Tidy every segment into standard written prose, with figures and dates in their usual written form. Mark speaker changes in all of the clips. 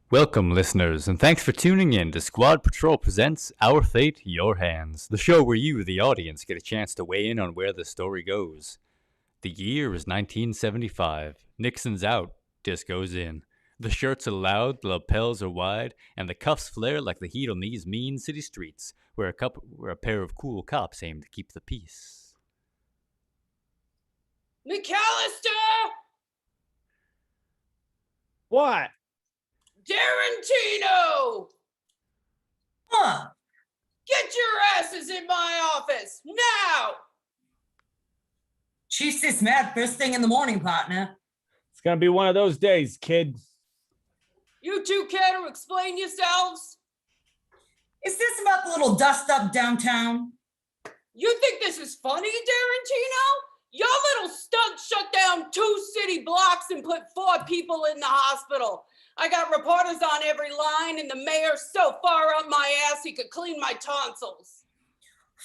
Speaker 1: Welcome, listeners, and thanks for tuning in to Squad Patrol Presents Our Fate, Your Hands, the show where you, the audience, get a chance to weigh in on where the story goes. The year is 1975. Nixon's out, disco's in. The shirts are loud, the lapels are wide, and the cuffs flare like the heat on these mean city streets, where a pair of cool cops aim to keep the peace.
Speaker 2: McAllister!
Speaker 3: What?
Speaker 2: Tarantino!
Speaker 4: Huh?
Speaker 2: Get your asses in my office, now!
Speaker 4: Chief's this mad first thing in the morning, partner.
Speaker 3: It's gonna be one of those days, kid.
Speaker 2: You two care to explain yourselves?
Speaker 4: Is this about the little dust up downtown?
Speaker 2: You think this is funny, Tarantino? Your little stunt shut down 2 city blocks and put 4 people in the hospital. I got reporters on every line, and the mayor's so far up my ass he could clean my tonsils.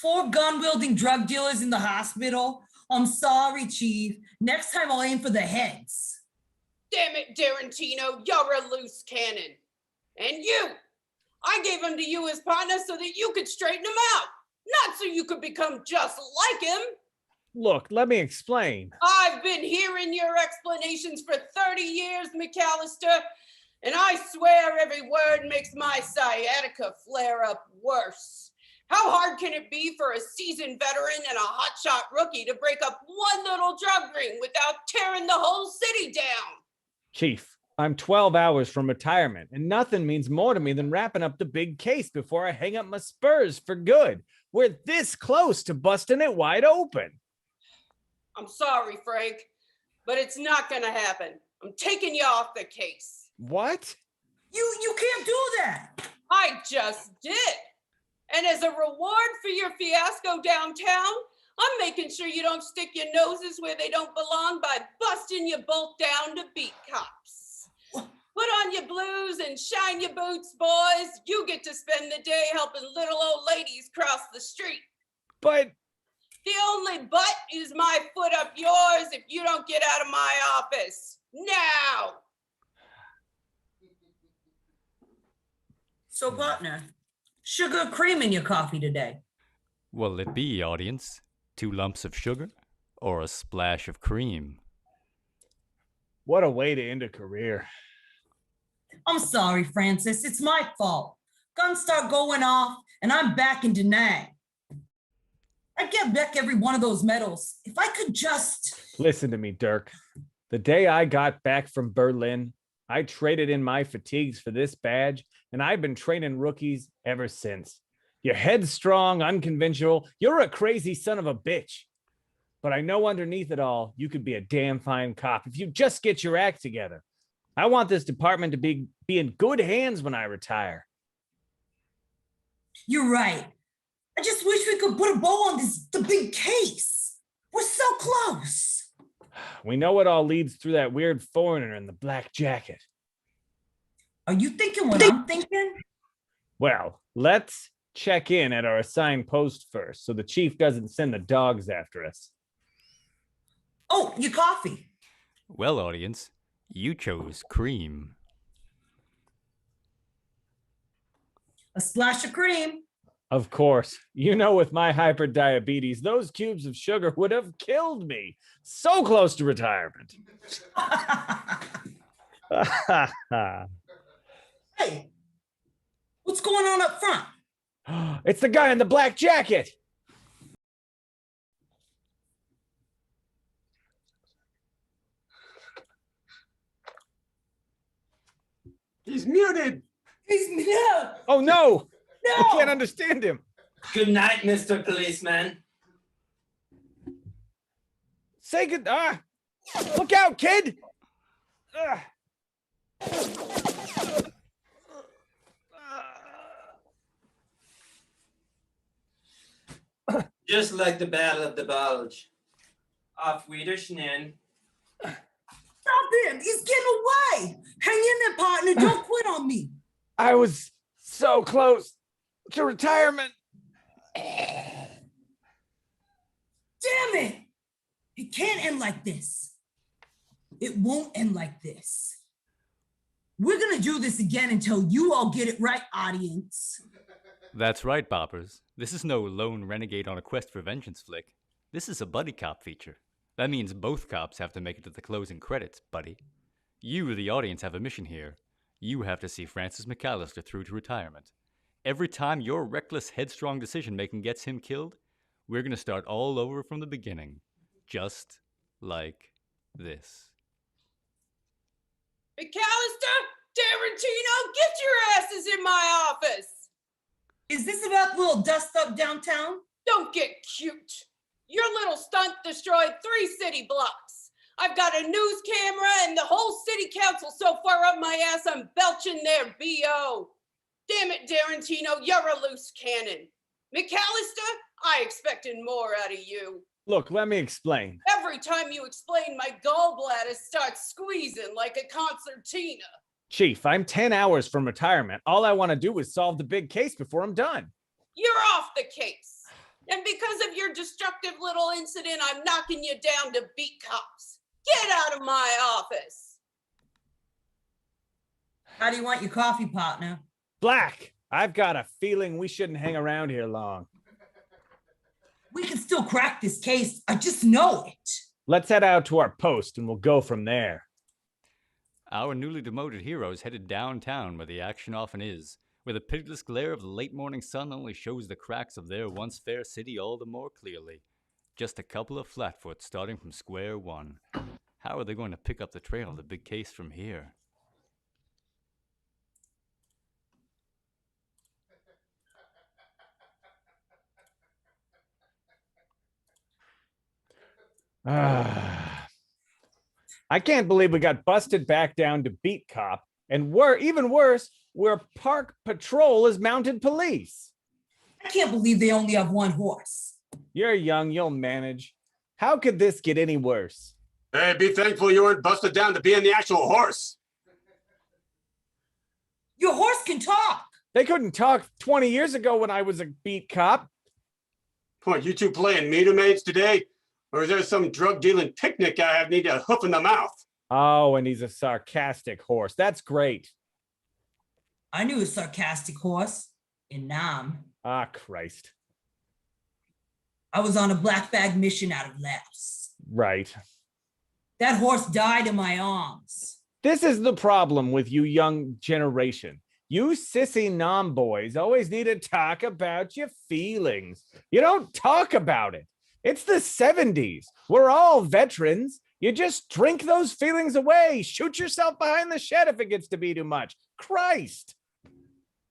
Speaker 4: 4 gun-wielding drug dealers in the hospital? I'm sorry, Chief. Next time I'll aim for the heads.
Speaker 2: Damn it, Tarantino, you're a loose cannon. And you, I gave him to you as partner so that you could straighten him out, not so you could become just like him.
Speaker 3: Look, let me explain.
Speaker 2: I've been hearing your explanations for 30 years, McAllister, and I swear every word makes my sciatica flare up worse. How hard can it be for a seasoned veteran and a hotshot rookie to break up one little drug ring without tearing the whole city down?
Speaker 3: Chief, I'm 12 hours from retirement, and nothing means more to me than wrapping up the big case before I hang up my spurs for good. We're this close to busting it wide open.
Speaker 2: I'm sorry, Frank, but it's not gonna happen. I'm taking you off the case.
Speaker 3: What?
Speaker 4: You can't do that.
Speaker 2: I just did. And as a reward for your fiasco downtown, I'm making sure you don't stick your noses where they don't belong by busting you both down to beat cops. Put on your blues and shine your boots, boys. You get to spend the day helping little old ladies cross the street.
Speaker 3: But
Speaker 2: The only but is my foot up yours if you don't get out of my office. Now!
Speaker 4: So, partner, sugar or cream in your coffee today?
Speaker 1: What'll it be, audience? 2 lumps of sugar or a splash of cream?
Speaker 3: what a way to end a career.
Speaker 4: I'm sorry, Francis. It's my fault. Guns start going off, and I'm back in denial. I'd get back every one of those medals if I could just.
Speaker 3: Listen to me, Dirk. The day I got back from Berlin, I traded in my fatigues for this badge, and I've been training rookies ever since. You're headstrong, unconventional. You're a crazy son of a bitch. But I know underneath it all, you could be a damn fine cop if you just get your act together. I want this department to be in good hands when I retire.
Speaker 4: You're right. I just wish we could put a bow on the big case. We're so close.
Speaker 3: We know it all leads through that weird foreigner in the black jacket.
Speaker 4: Are you thinking what I'm thinking?
Speaker 3: Well, let's check in at our assigned post first so the chief doesn't send the dogs after us.
Speaker 4: Oh, your coffee.
Speaker 1: Well, audience, you chose cream.
Speaker 4: A splash of cream.
Speaker 3: Of course, you know, with my hyperdiabetes, those cubes of sugar would have killed me. So close to retirement.
Speaker 4: Hey, what's going on up front?
Speaker 3: It's the guy in the black jacket.
Speaker 5: He's muted.
Speaker 4: He's no.
Speaker 3: Oh, no.
Speaker 4: No.
Speaker 3: I can't understand him.
Speaker 5: Good night, Mr. Policeman.
Speaker 3: Say good. Look out, kid.
Speaker 5: Just like the Battle of the Bulge. Auf Wiedersehen.
Speaker 4: Stop him. He's getting away. Hang in there, partner. Don't quit on me.
Speaker 3: I was so close to retirement.
Speaker 4: Damn it. It can't end like this. It won't end like this. We're gonna do this again until you all get it right, audience.
Speaker 1: That's right, boppers. This is no lone renegade on a quest for vengeance flick. This is a buddy cop feature. That means both cops have to make it to the closing credits, buddy. You, the audience, have a mission here. You have to see Francis McAllister through to retirement. Every time your reckless, headstrong decision-making gets him killed, we're gonna start all over from the beginning. Just like this.
Speaker 2: McAllister, Tarantino, get your asses in my office.
Speaker 4: Is this about little dust up downtown?
Speaker 2: Don't get cute. Your little stunt destroyed 3 city blocks. I've got a news camera and the whole city council so far up my ass I'm belching their BO. Damn it, Tarantino, you're a loose cannon. McAllister, I expected more out of you.
Speaker 3: Look, let me explain.
Speaker 2: Every time you explain, my gallbladder starts squeezing like a concertina.
Speaker 3: Chief, I'm 10 hours from retirement. All I want to do is solve the big case before I'm done.
Speaker 2: You're off the case. And because of your destructive little incident, I'm knocking you down to beat cops. Get out of my office.
Speaker 4: How do you want your coffee, partner?
Speaker 3: Black, I've got a feeling we shouldn't hang around here long.
Speaker 4: We can still crack this case. I just know it.
Speaker 3: Let's head out to our post and we'll go from there.
Speaker 1: Our newly demoted heroes headed downtown where the action often is, where the pitiless glare of the late morning sun only shows the cracks of their once fair city all the more clearly. Just a couple of flatfoots starting from square one. How are they going to pick up the trail of the big case from here?
Speaker 3: I can't believe we got busted back down to beat cop, and even worse, where park patrol is mounted police.
Speaker 4: I can't believe they only have one horse.
Speaker 3: You're young, you'll manage. How could this get any worse?
Speaker 6: Hey, be thankful you weren't busted down to being the actual horse.
Speaker 4: Your horse can talk.
Speaker 3: They couldn't talk 20 years ago when I was a beat cop.
Speaker 6: What, you two playing meter maids today? Or is there some drug-dealing picnic I need a hoof in the mouth?
Speaker 3: Oh, and he's a sarcastic horse. That's great.
Speaker 4: I knew a sarcastic horse in Nam.
Speaker 3: Ah, Christ.
Speaker 4: I was on a black bag mission out of Laos.
Speaker 3: Right.
Speaker 4: That horse died in my arms.
Speaker 3: This is the problem with you young generation. You sissy Nam boys always need to talk about your feelings. You don't talk about it. It's the 70s. We're all veterans. You just drink those feelings away. Shoot yourself behind the shed if it gets to be too much. Christ.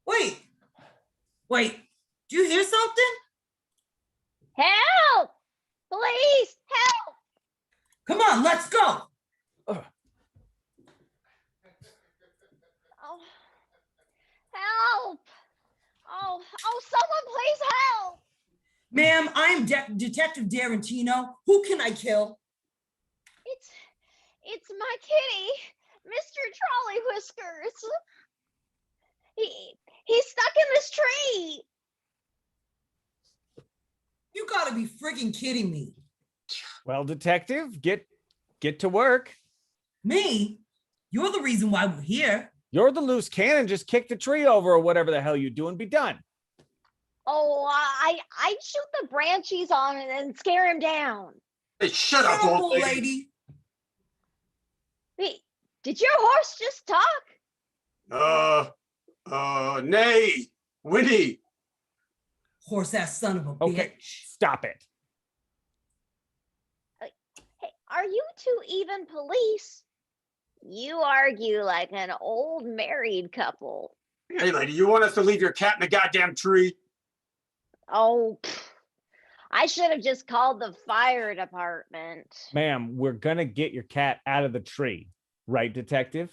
Speaker 4: Wait, do you hear something?
Speaker 7: Help! Please, help!
Speaker 4: Come on, let's go.
Speaker 7: Oh, help! Oh, someone please help!
Speaker 4: Ma'am, I'm Detective Tarantino. Who can I kill?
Speaker 7: It's my kitty, Mr. Trolley Whiskers. He's stuck in this tree.
Speaker 4: You gotta be friggin' kidding me.
Speaker 3: Well, detective, get to work.
Speaker 4: Me? You're the reason why we're here.
Speaker 3: You're the loose cannon. Just kick the tree over or whatever the hell you do and be done.
Speaker 7: Oh, I'd shoot the branchies on it and scare him down.
Speaker 6: Hey, shut up, old lady.
Speaker 7: Wait, did your horse just talk?
Speaker 6: Nay, Winnie.
Speaker 4: Horse-ass son of a bitch.
Speaker 3: Okay, stop it.
Speaker 7: Hey, are you two even police? You argue like an old married couple.
Speaker 6: Hey, lady, you want us to leave your cat in the goddamn tree?
Speaker 7: Oh, I should have just called the fire department.
Speaker 3: Ma'am, we're gonna get your cat out of the tree. Right, detective?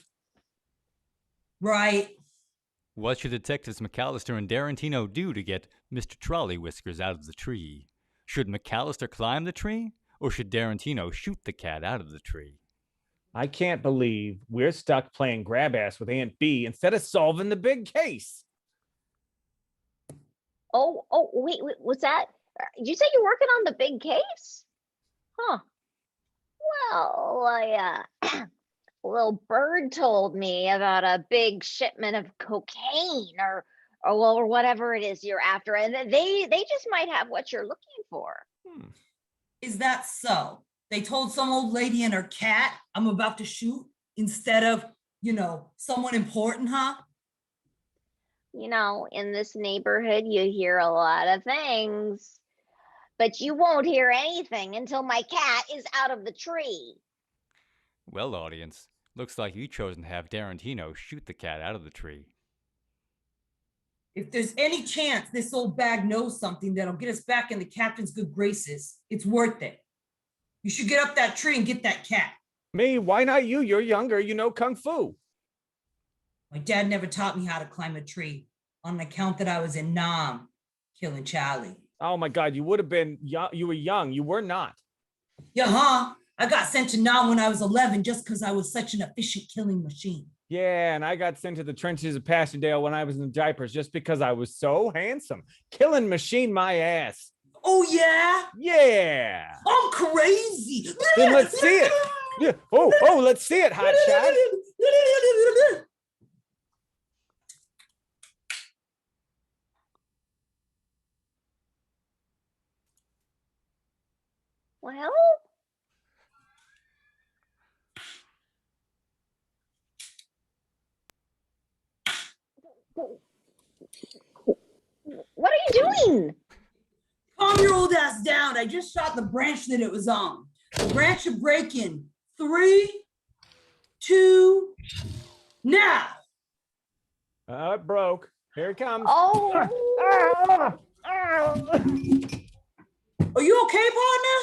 Speaker 4: Right.
Speaker 1: What should Detectives McAllister and Tarantino do to get Mr. Trolley Whiskers out of the tree? Should McAllister climb the tree, or should Tarantino shoot the cat out of the tree?
Speaker 3: I can't believe we're stuck playing grab ass with Aunt B instead of solving the big case.
Speaker 7: Oh, wait, what's that? Did you say you're working on the big case? Huh. Well, little bird told me about a big shipment of cocaine or whatever it is you're after, and they just might have what you're looking for.
Speaker 4: Is that so? They told some old lady and her cat I'm about to shoot instead of, someone important, huh?
Speaker 7: In this neighborhood, you hear a lot of things, but you won't hear anything until my cat is out of the tree.
Speaker 1: Well, audience, looks like you chosen to have Darantino shoot the cat out of the tree.
Speaker 4: If there's any chance this old bag knows something that'll get us back in the captain's good graces, it's worth it. You should get up that tree and get that cat.
Speaker 3: Me? Why not you? You're younger. You know Kung Fu.
Speaker 4: My dad never taught me how to climb a tree on account that I was in Nam killing Charlie.
Speaker 3: Oh my God, you would have been young. You were young. You were not.
Speaker 4: Yeah, huh? I got sent to Nam when I was 11 just because I was such an efficient killing machine.
Speaker 3: Yeah, and I got sent to the trenches of Pasadena when I was in diapers just because I was so handsome. Killing machine my ass.
Speaker 4: Oh, yeah?
Speaker 3: Yeah.
Speaker 4: I'm crazy.
Speaker 3: Then let's see it. Yeah. Oh, let's see it, hot shot.
Speaker 7: Well, what are you doing?
Speaker 4: Calm your old ass down. I just shot the branch that it was on. The branch should break in 3, 2, now.
Speaker 3: It broke. Here it comes.
Speaker 7: Oh,
Speaker 4: Are you okay, partner?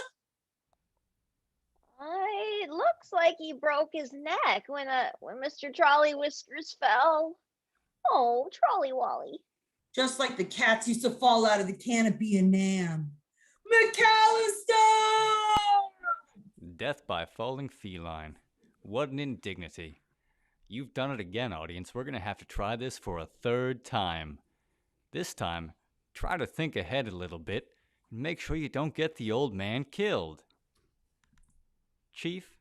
Speaker 7: it looks like he broke his neck when Mr. Trolley Whiskers fell. Oh, Trolley Wally.
Speaker 4: Just like the cats used to fall out of the canopy in Nam. McAllister!
Speaker 1: Death by falling feline. What an indignity. You've done it again, audience. We're going to have to try this for a third time. This time, try to think ahead a little bit and make sure you don't get the old man killed. Chief,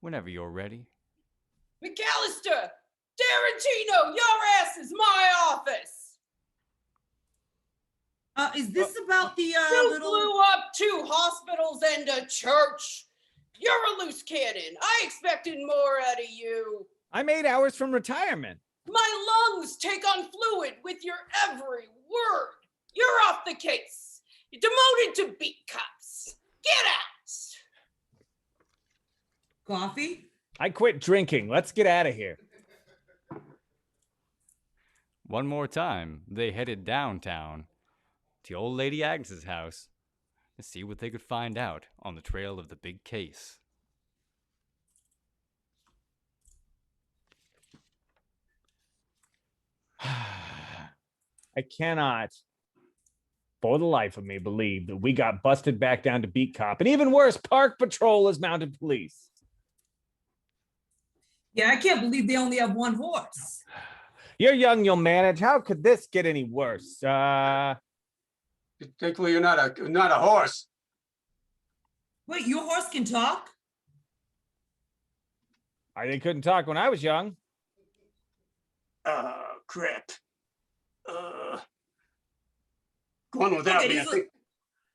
Speaker 1: whenever you're ready.
Speaker 2: McAllister, Darantino, your ass is my office.
Speaker 4: Is this about the
Speaker 2: You
Speaker 4: little...
Speaker 2: blew up 2 hospitals and a church. You're a loose cannon. I expected more out of you.
Speaker 3: I'm 8 hours from retirement.
Speaker 2: My lungs take on fluid with your every word. You're off the case. You're demoted to beat cops. Get out.
Speaker 4: Coffee?
Speaker 3: I quit drinking. Let's get out of here.
Speaker 1: One more time, they headed downtown to old lady Agnes's house to see what they could find out on the trail of the big case.
Speaker 3: I cannot, for the life of me, believe that we got busted back down to beat cop. And even worse, Park Patrol is mounted police.
Speaker 4: Yeah, I can't believe they only have 1 horse.
Speaker 3: You're young, you'll manage. How could this get any worse?
Speaker 6: Thankfully, you're not a horse.
Speaker 4: Wait, your horse can talk?
Speaker 3: They couldn't talk when I was young.
Speaker 6: Crap. Go on without
Speaker 4: Okay,
Speaker 6: me. I think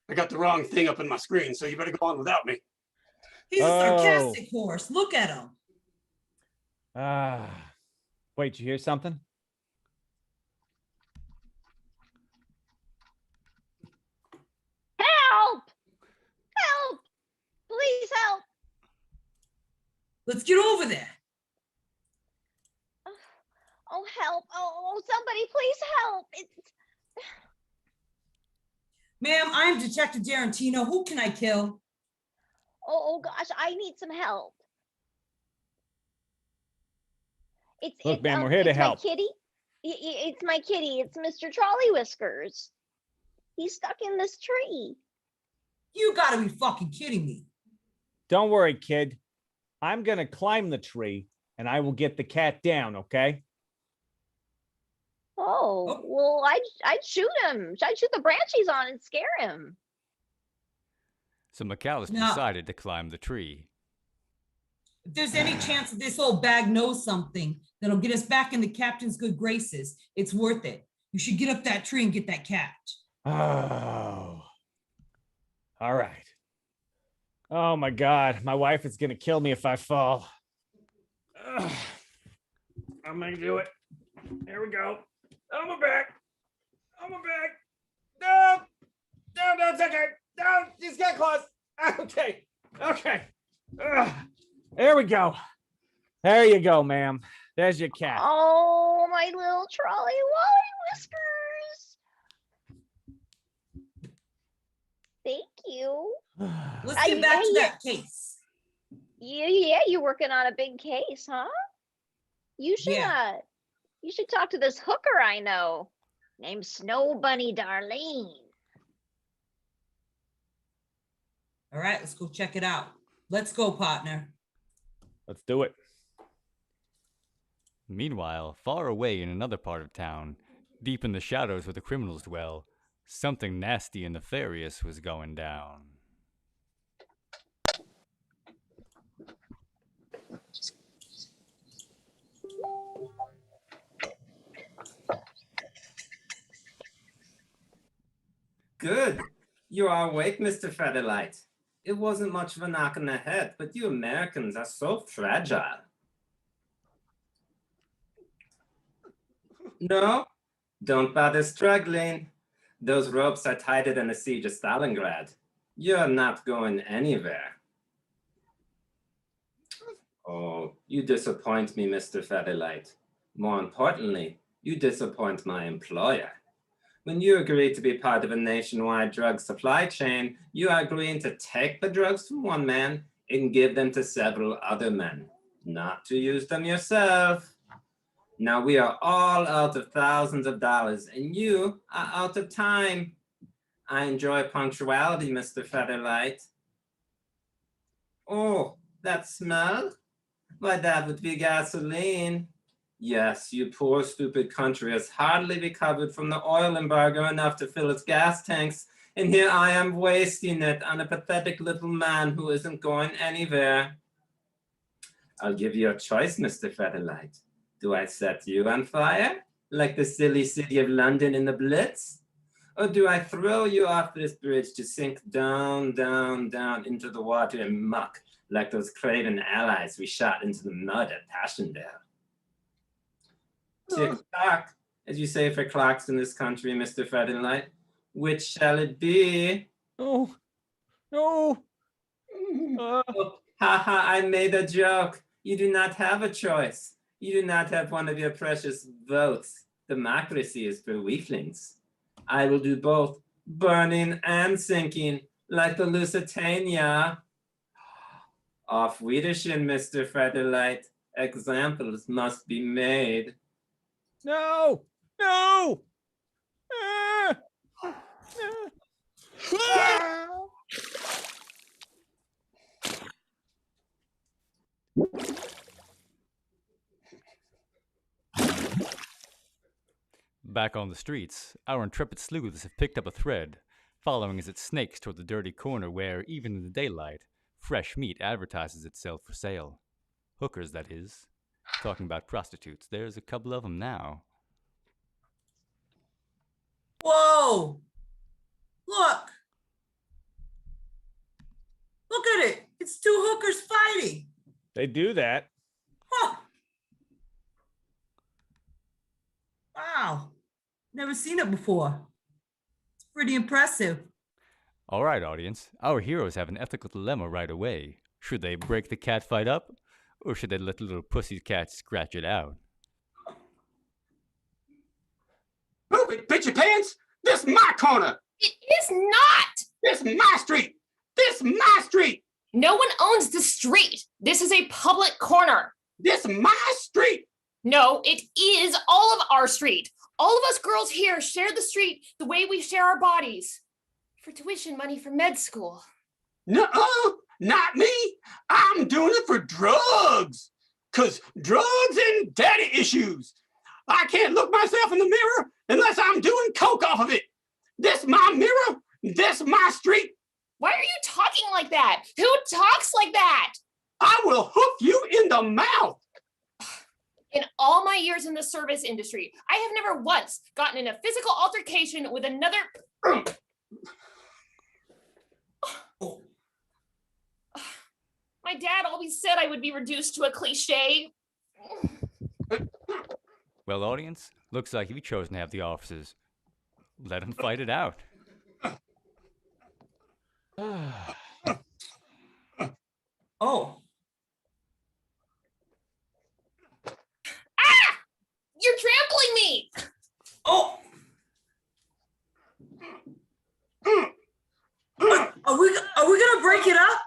Speaker 6: I got the wrong thing up on my screen, so you better go on without me.
Speaker 4: He's a sarcastic horse. Look at him.
Speaker 3: Wait, you hear something?
Speaker 7: Help! Help! Please help!
Speaker 4: Let's get over there.
Speaker 7: Oh, help! Oh, somebody, please help!
Speaker 4: Ma'am, I'm Detective Darantino. Who can I kill?
Speaker 7: Oh gosh, I need some help.
Speaker 3: Look, ma'am, we're here to help.
Speaker 7: My kitty. It's my kitty. It's Mr. Trolley Whiskers. He's stuck in this tree.
Speaker 4: You gotta be fucking kidding me.
Speaker 3: Don't worry, kid. I'm going to climb the tree and I will get the cat down, okay?
Speaker 7: Oh, well, I'd shoot him. I'd shoot the branch he's on and scare him.
Speaker 1: So McAllister
Speaker 4: No.
Speaker 1: decided to climb the tree.
Speaker 4: If there's any chance that this old bag knows something that'll get us back in the captain's good graces, it's worth it. You should get up that tree and get that catch.
Speaker 3: Oh. All right. Oh my God, my wife is gonna kill me if I fall. Ugh. I'm gonna do it. There we go. On my back. On my back. No, it's okay. No, just get close. Okay. Ugh. There we go. There you go, ma'am. There's your cat.
Speaker 7: Oh, my little trolley wally whiskers. Thank you.
Speaker 4: Let's get back to that case.
Speaker 7: Yeah, you're working on a big case, huh? You should you should talk to this hooker I know named Snow Bunny Darlene.
Speaker 4: All right, let's go check it out. Let's go, partner.
Speaker 3: Let's do it.
Speaker 1: Meanwhile, far away in another part of town, deep in the shadows where the criminals dwell, something nasty and nefarious was going down.
Speaker 5: Good. You are awake, Mr. Featherlight. It wasn't much of a knock on the head, but you Americans are so fragile. No, don't bother struggling. Those ropes are tighter than the siege of Stalingrad. You're not going anywhere. Oh, you disappoint me, Mr. Featherlight. More importantly, you disappoint my employer. When you agree to be part of a nationwide drug supply chain, you are agreeing to take the drugs from one man and give them to several other men, not to use them yourself. Now we are all out of thousands of dollars and you are out of time. I enjoy punctuality, Mr. Featherlight. Oh, that smell? Why, that would be gasoline. Yes, you poor stupid country has hardly recovered from the oil embargo enough to fill its gas tanks, and here I am wasting it on a pathetic little man who isn't going anywhere. I'll give you a choice, Mr. Featherlight. Do I set you on fire, like the silly city of London in the Blitz? Or do I throw you off this bridge to sink down, down, down into the water and muck, like those craven allies we shot into the mud at Passchendaele? Tick-tock, as you say for clocks in this country, Mr. Featherlight. Which shall it be?
Speaker 3: No.
Speaker 5: Oh, haha, I made a joke. You do not have a choice. You do not have one of your precious votes. Democracy is for weaklings. I will do both, burning and sinking, like the Lusitania. Auf Wiedersehen, Mr. Featherlight. Examples must be made.
Speaker 3: No. Ah! Ah!
Speaker 1: Back on the streets, our intrepid sleuths have picked up a thread, following as it snakes toward the dirty corner where, even in the daylight, fresh meat advertises itself for sale. Hookers, that is. Talking about prostitutes, there's a couple of them now.
Speaker 4: Whoa! Look! Look at it! It's two hookers fighting!
Speaker 3: They do that.
Speaker 4: Huh. Wow. Never seen it before. It's pretty impressive.
Speaker 1: All right, audience, our heroes have an ethical dilemma right away. Should they break the cat fight up, or should they let the little pussy cat scratch it out?
Speaker 6: Move it, bitch your pants! This my corner!
Speaker 8: It is not!
Speaker 6: This my street! This my street!
Speaker 8: No one owns the street. This is a public corner.
Speaker 6: This my street!
Speaker 8: No, it is all of our street. All of us girls here share the street the way we share our bodies. For tuition money for med school.
Speaker 6: Nuh-uh, not me. I'm doing it for drugs. 'Cause drugs and daddy issues. I can't look myself in the mirror unless I'm doing coke off of it. This my mirror. This my street.
Speaker 8: Why are you talking like that? Who talks like that?
Speaker 6: I will hook you in the mouth.
Speaker 8: In all my years in the service industry, I have never once gotten in a physical altercation with another. My dad always said I would be reduced to a cliche.
Speaker 1: Well, audience, looks like you've chosen to have the officers. Let them fight it out.
Speaker 4: Oh,
Speaker 8: Ah! You're trampling me!
Speaker 4: oh. Are we gonna break it up?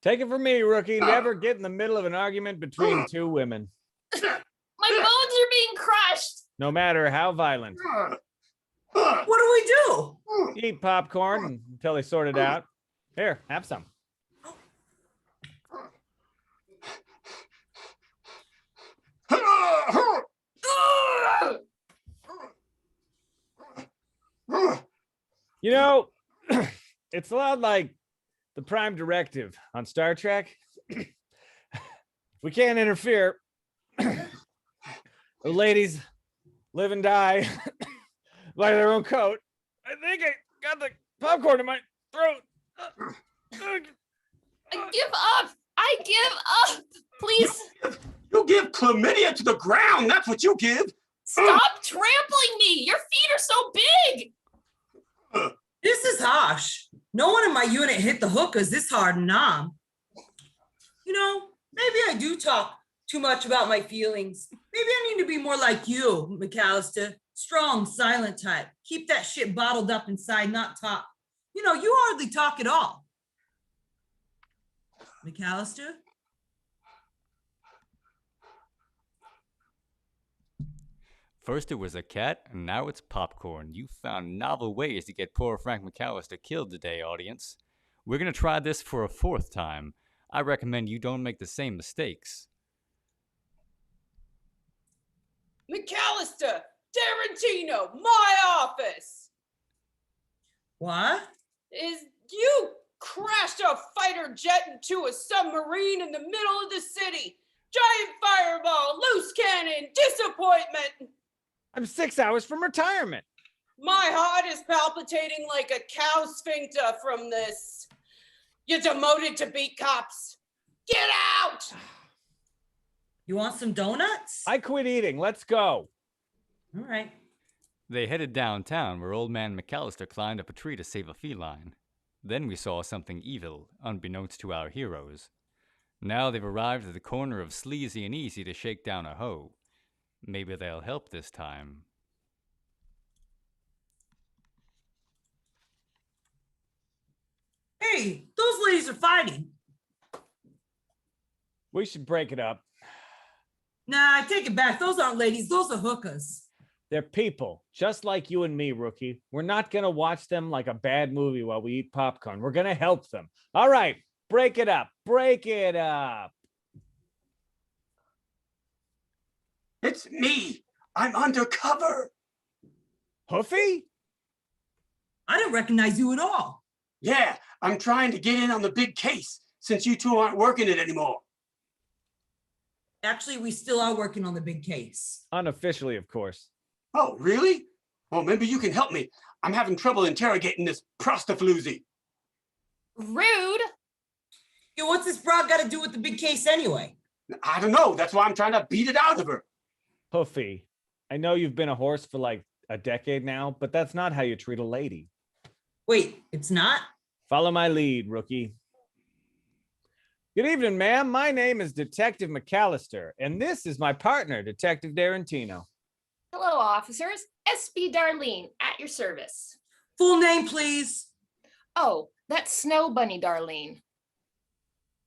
Speaker 3: Take it from me, rookie. Never get in the middle of an argument between two women,
Speaker 8: My bones are being crushed.
Speaker 3: no matter how violent.
Speaker 4: What do we do?
Speaker 3: Eat popcorn until they sort it out. Here, have some. You know, it's a lot like the Prime Directive on Star Trek. We can't interfere. The ladies live and die by their own code. I think I got the popcorn in my throat.
Speaker 8: I give up. I give up. Please
Speaker 6: You give chlamydia to the ground. That's what you give.
Speaker 8: stop trampling me. Your feet are so big.
Speaker 4: This is harsh. No one in my unit hit the hookers this hard and on. You know, maybe I do talk too much about my feelings. Maybe I need to be more like you, McAllister. Strong, silent type. Keep that shit bottled up inside, not talk. You know, you hardly talk at all. McAllister?
Speaker 1: First it was a cat, and now it's popcorn. You found novel ways to get poor Frank McAllister killed today, audience. We're going to try this for a fourth time. I recommend you don't make the same mistakes.
Speaker 2: McAllister, Tarantino, my office.
Speaker 4: What?
Speaker 2: Is you crashed a fighter jet into a submarine in the middle of the city. Giant fireball, loose cannon, disappointment.
Speaker 3: I'm 6 hours from retirement.
Speaker 2: My heart is palpitating like a cow sphincter from this. You're demoted to beat cops. Get out!
Speaker 4: You want some donuts?
Speaker 3: I quit eating. Let's go.
Speaker 4: All right.
Speaker 1: They headed downtown where old man McAllister climbed up a tree to save a feline. Then we saw something evil, unbeknownst to our heroes. Now they've arrived at the corner of Sleazy and Easy to shake down a hoe. Maybe they'll help this time.
Speaker 4: Hey, those ladies are fighting.
Speaker 3: We should break it up.
Speaker 4: Nah, I take it back. Those aren't ladies. Those are hookers.
Speaker 3: They're people, just like you and me, rookie. We're not going to watch them like a bad movie while we eat popcorn. We're going to help them. All right, break it up. Break it up.
Speaker 6: It's me. I'm undercover.
Speaker 3: Hoofy?
Speaker 4: I don't recognize you at all.
Speaker 6: Yeah, I'm trying to get in on the big case since you two aren't working it anymore.
Speaker 4: Actually, we still are working on the big case.
Speaker 3: Unofficially, of course.
Speaker 6: Oh, really? Well, maybe you can help me. I'm having trouble interrogating this prostitute.
Speaker 8: Rude.
Speaker 4: Yo, what's this broad got to do with the big case anyway?
Speaker 6: I don't know. That's why I'm trying to beat it out of her.
Speaker 3: Hoofy, I know you've been a horse for like a decade now, but that's not how you treat a lady.
Speaker 4: Wait, it's not?
Speaker 3: Follow my lead, rookie. Good evening, ma'am. My name is Detective McAllister, and this is my partner, Detective Tarantino.
Speaker 8: Hello, officers. SB Darlene, at your service.
Speaker 4: Full name, please.
Speaker 8: Oh, that's Snow Bunny Darlene.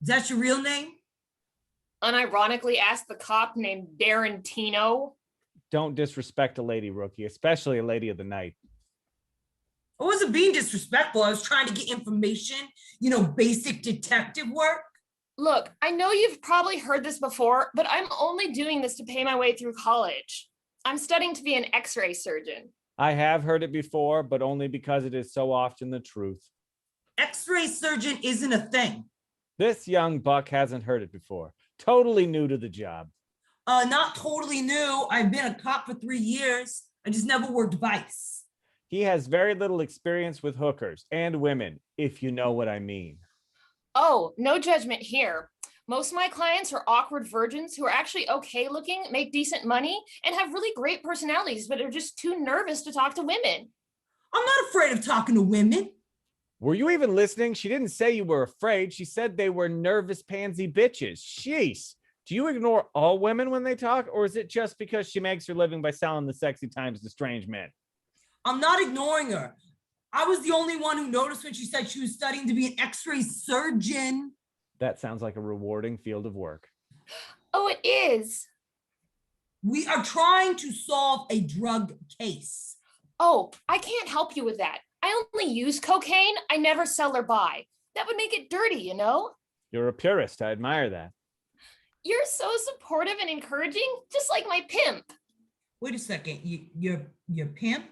Speaker 4: Is that your real name?
Speaker 8: Unironically asked the cop named Darantino.
Speaker 3: Don't disrespect a lady, rookie, especially a lady of the night.
Speaker 4: I wasn't being disrespectful. I was trying to get information, you know, basic detective work.
Speaker 8: Look, I know you've probably heard this before, but I'm only doing this to pay my way through college. I'm studying to be an X-ray surgeon.
Speaker 3: I have heard it before, but only because it is so often the truth.
Speaker 4: X-ray surgeon isn't a thing.
Speaker 3: This young buck hasn't heard it before. Totally new to the job.
Speaker 4: Not totally new. I've been a cop for 3 years. I just never worked vice.
Speaker 3: He has very little experience with hookers and women, if you know what I mean.
Speaker 8: Oh, no judgment here. Most of my clients are awkward virgins who are actually okay looking, make decent money, and have really great personalities, but are just too nervous to talk to women.
Speaker 4: I'm not afraid of talking to women.
Speaker 3: Were you even listening? She didn't say you were afraid. She said they were nervous pansy bitches. Sheesh. Do you ignore all women when they talk, or is it just because she makes her living by selling the sexy times to strange men?
Speaker 4: I'm not ignoring her. I was the only one who noticed when she said she was studying to be an x-ray surgeon.
Speaker 3: That sounds like a rewarding field of work.
Speaker 8: Oh, it is.
Speaker 4: We are trying to solve a drug case.
Speaker 8: Oh, I can't help you with that. I only use cocaine. I never sell or buy. That would make it dirty, you know?
Speaker 3: You're a purist. I admire that.
Speaker 8: You're so supportive and encouraging, just like my pimp.
Speaker 4: Wait a second, you're pimp?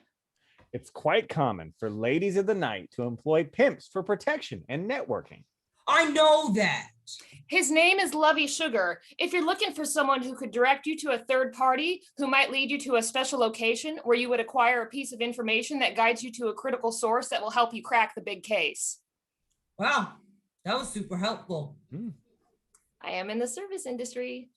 Speaker 3: It's quite common for ladies of the night to employ pimps for protection and networking.
Speaker 4: I know that.
Speaker 8: His name is Lovey Sugar. If you're looking for someone who could direct you to a third party who might lead you to a special location where you would acquire a piece of information that guides you to a critical source that will help you crack the big case.
Speaker 4: Wow, that was super helpful.
Speaker 8: I am in the service industry.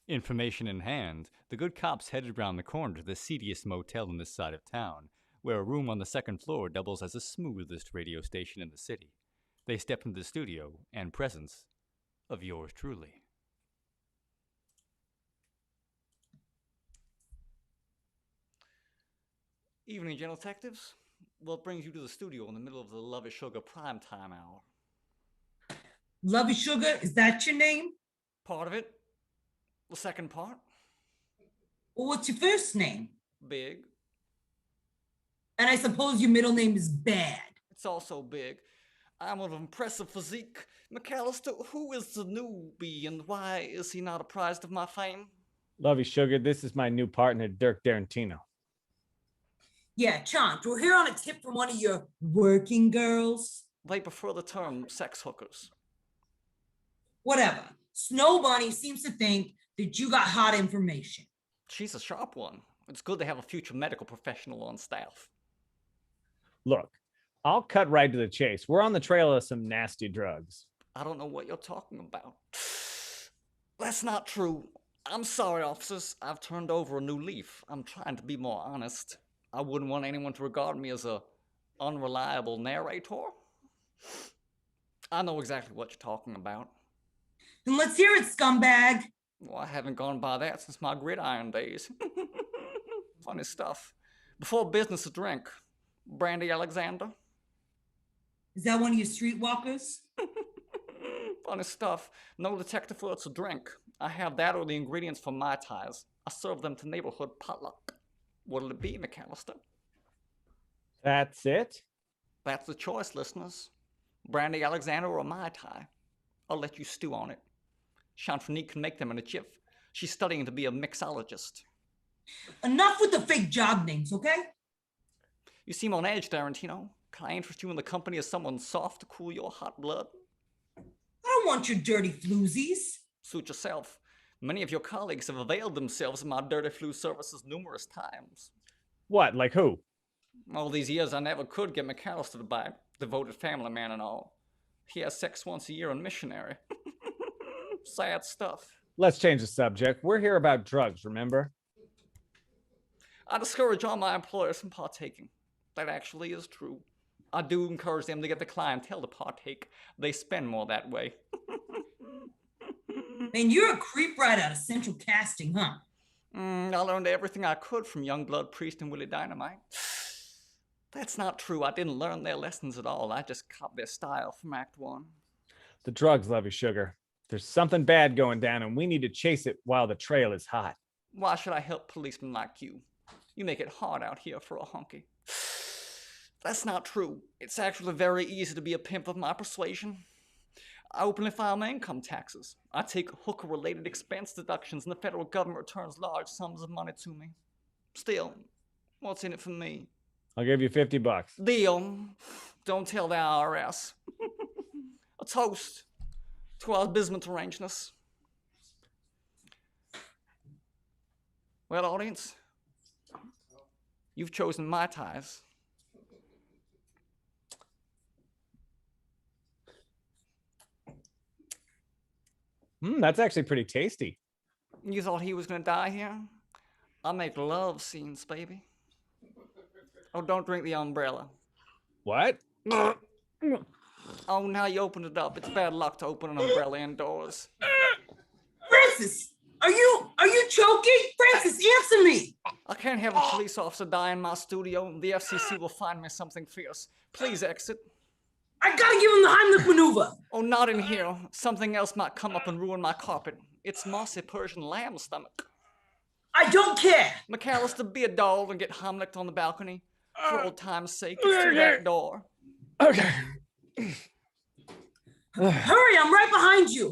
Speaker 1: Information in hand, the good cops headed round the corner to the seediest motel in this side of town, where a room on the second floor doubles as the smoothest radio station in the city. They stepped into the studio and presence of yours truly. Evening, General Detectives. What brings you to the studio in the middle of the Lovey Sugar primetime hour?
Speaker 4: Lovey Sugar, is that your name?
Speaker 1: Part of it. The second part.
Speaker 4: Well, what's your first name?
Speaker 1: Big.
Speaker 4: And I suppose your middle name is Bad.
Speaker 1: It's also big. I'm of impressive physique. McAllister, who is the newbie and why is he not apprised of my fame?
Speaker 3: Lovey Sugar, this is my new partner, Dirk Darantino.
Speaker 4: Yeah, Chant, we're here on a tip from one of your working girls.
Speaker 1: They prefer the term sex hookers.
Speaker 4: Whatever. Snow Bunny seems to think that you got hot information.
Speaker 1: She's a sharp one. It's good to have a future medical professional on staff.
Speaker 3: Look, I'll cut right to the chase. We're on the trail of some nasty drugs.
Speaker 1: I don't know what you're talking about. That's not true. I'm sorry, officers. I've turned over a new leaf. I'm trying to be more honest. I wouldn't want anyone to regard me as a unreliable narrator. I know exactly what you're talking about.
Speaker 4: Then let's hear it, scumbag.
Speaker 1: Well, I haven't gone by that since my gridiron days. Funny stuff. Before business, a drink. Brandy Alexander.
Speaker 4: Is that one of your streetwalkers?
Speaker 1: Funny stuff. No detective for it's a drink. I have that or the ingredients for Mai Tais. I serve them to neighborhood potluck. What'll it be, McAllister?
Speaker 3: That's it?
Speaker 1: That's the choice, listeners. Brandy Alexander or Mai Tai. I'll let you stew on it. Chantronique can make them in a jiff. She's studying to be a mixologist.
Speaker 4: Enough with the fake job names, okay?
Speaker 1: You seem on edge, Tarantino. Can I interest you in the company of someone soft to cool your hot blood?
Speaker 4: I don't want your dirty floozies.
Speaker 1: Suit yourself. Many of your colleagues have availed themselves of my dirty flu services numerous times.
Speaker 3: What, like who?
Speaker 1: All these years I never could get McAllister to buy it. Devoted family man and all. He has sex once a year on missionary. Sad stuff.
Speaker 3: Let's change the subject. We're here about drugs, remember?
Speaker 1: I discourage all my employers from partaking. That actually is true. I do encourage them to get the clientele to partake. They spend more that way.
Speaker 4: Man, you're a creep right out of Central Casting, huh?
Speaker 1: I learned everything I could from Youngblood Priest and Willie Dynamite. That's not true. I didn't learn their lessons at all. I just copied their style from Act 1.
Speaker 3: The drugs, Lovey Sugar. There's something bad going down, and we need to chase it while the trail is hot.
Speaker 1: Why should I help policemen like you? You make it hard out here for a hunky. That's not true. It's actually very easy to be a pimp of my persuasion. I openly file my income taxes. I take hooker-related expense deductions, and the federal government returns large sums of money to me. Still, what's in it for me?
Speaker 3: I'll give you $50.
Speaker 9: Deal. Don't tell the IRS. A toast to our bismuth arrangeness. Well, audience, you've chosen Mai Tais.
Speaker 3: That's actually pretty tasty.
Speaker 9: You thought he was gonna die here? I make love scenes, baby. Oh, don't drink the umbrella.
Speaker 3: What?
Speaker 9: Oh, now you opened it up. It's bad luck to open an umbrella indoors.
Speaker 4: Francis, are you choking? Francis, answer me.
Speaker 9: I can't have a police officer die in my studio. The FCC will find me something fierce. Please exit.
Speaker 4: I gotta give him the Heimlich maneuver.
Speaker 9: Oh, not in here. Something else might come up and ruin my carpet. It's mossy Persian lamb stomach.
Speaker 4: I don't care.
Speaker 9: McAllister, be a doll and get Heimliched on the balcony. For old time's sake, it's through that door.
Speaker 3: Okay.
Speaker 4: Hurry, I'm right behind you.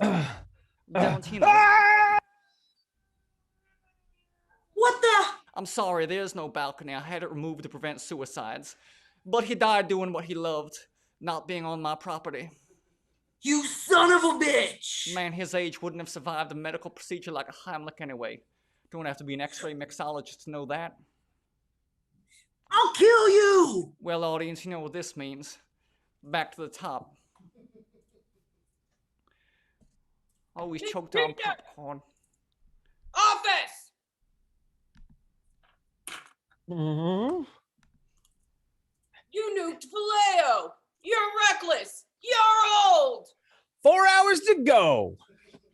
Speaker 9: Valentino.
Speaker 4: What the?
Speaker 9: I'm sorry, there's no balcony. I had it removed to prevent suicides. But he died doing what he loved, not being on my property.
Speaker 4: You son of a bitch.
Speaker 9: Man, his age wouldn't have survived a medical procedure like a Heimlich anyway. Don't have to be an x-ray mixologist to know that.
Speaker 4: I'll kill you.
Speaker 9: Well, audience, you know what this means. Back to the top. Oh, he's choked on popcorn.
Speaker 2: Office!
Speaker 3: Mm-hmm.
Speaker 2: You nuked Paleo! You're reckless! You're old!
Speaker 3: 4 hours to go.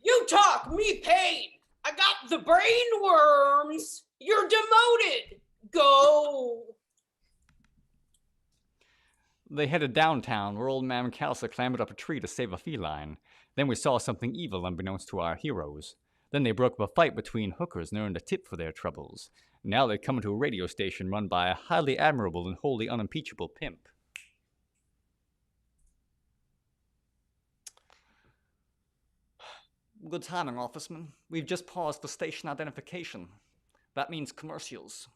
Speaker 2: You talk, me pain! I got the brain worms! You're demoted! Go!
Speaker 1: They headed downtown, where old man McAllister clambered up a tree to save a feline. Then we saw something evil unbeknownst to our heroes. Then they broke up a fight between hookers and earned a tip for their troubles. Now they come into a radio station run by a highly admirable and wholly unimpeachable pimp.
Speaker 9: Good timing, officeman. We've just paused for station identification. That means commercials.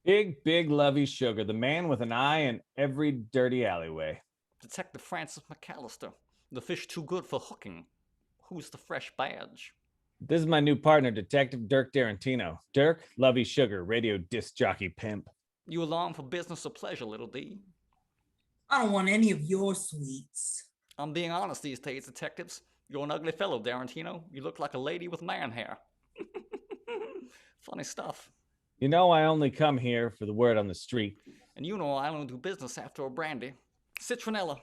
Speaker 3: Big lovey sugar, the man with an eye in every dirty alleyway.
Speaker 9: Detective Francis McAllister. The fish too good for hooking. Who's the fresh badge?
Speaker 3: This is my new partner, Detective Dirk Darantino. Dirk, lovey sugar, radio disc jockey pimp.
Speaker 9: You along for business or pleasure, little D?
Speaker 4: I don't want any of your sweets.
Speaker 9: I'm being honest these days, detectives. You're an ugly fellow, Darantino. You look like a lady with man hair. Funny stuff.
Speaker 3: You know I only come here for the word on the street.
Speaker 9: And you know I only do business after a brandy. Citronella.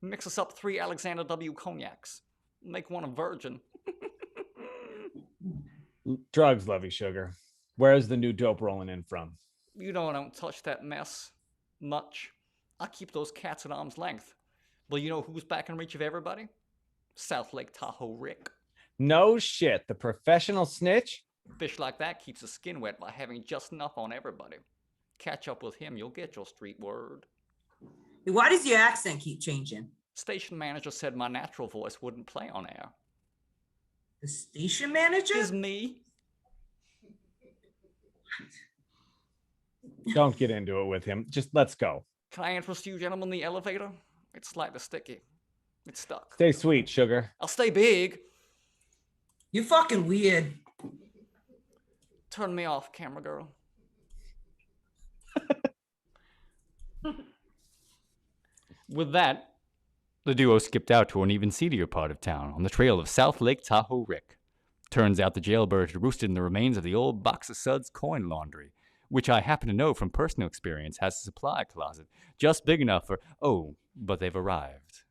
Speaker 9: Mix us up 3 Alexander W. cognacs. Make one a virgin.
Speaker 3: Drugs, lovey sugar. Where's the new dope rolling in from?
Speaker 9: You know I don't touch that mess. Much. I keep those cats at arm's length. Well, you know who's back in reach of everybody? South Lake Tahoe Rick.
Speaker 3: No shit, the professional snitch?
Speaker 9: Fish like that keeps his skin wet by having just enough on everybody. Catch up with him, you'll get your street word.
Speaker 4: Why does your accent keep changing?
Speaker 9: Station manager said my natural voice wouldn't play on air.
Speaker 4: The station manager?
Speaker 9: Is me.
Speaker 3: Don't get into it with him. Just let's go.
Speaker 9: Can I interest you gentlemen in the elevator? It's slightly sticky. It's stuck.
Speaker 3: Stay sweet, sugar.
Speaker 9: I'll stay big.
Speaker 4: You're fucking weird.
Speaker 9: Turn me off, camera girl.
Speaker 1: With that, the duo skipped out to an even seedier part of town, on the trail of South Lake Tahoe Rick. Turns out the jailbird had roosted in the remains of the old Box of Suds coin laundry, which I happen to know from personal experience has a supply closet just big enough for, oh, but they've arrived.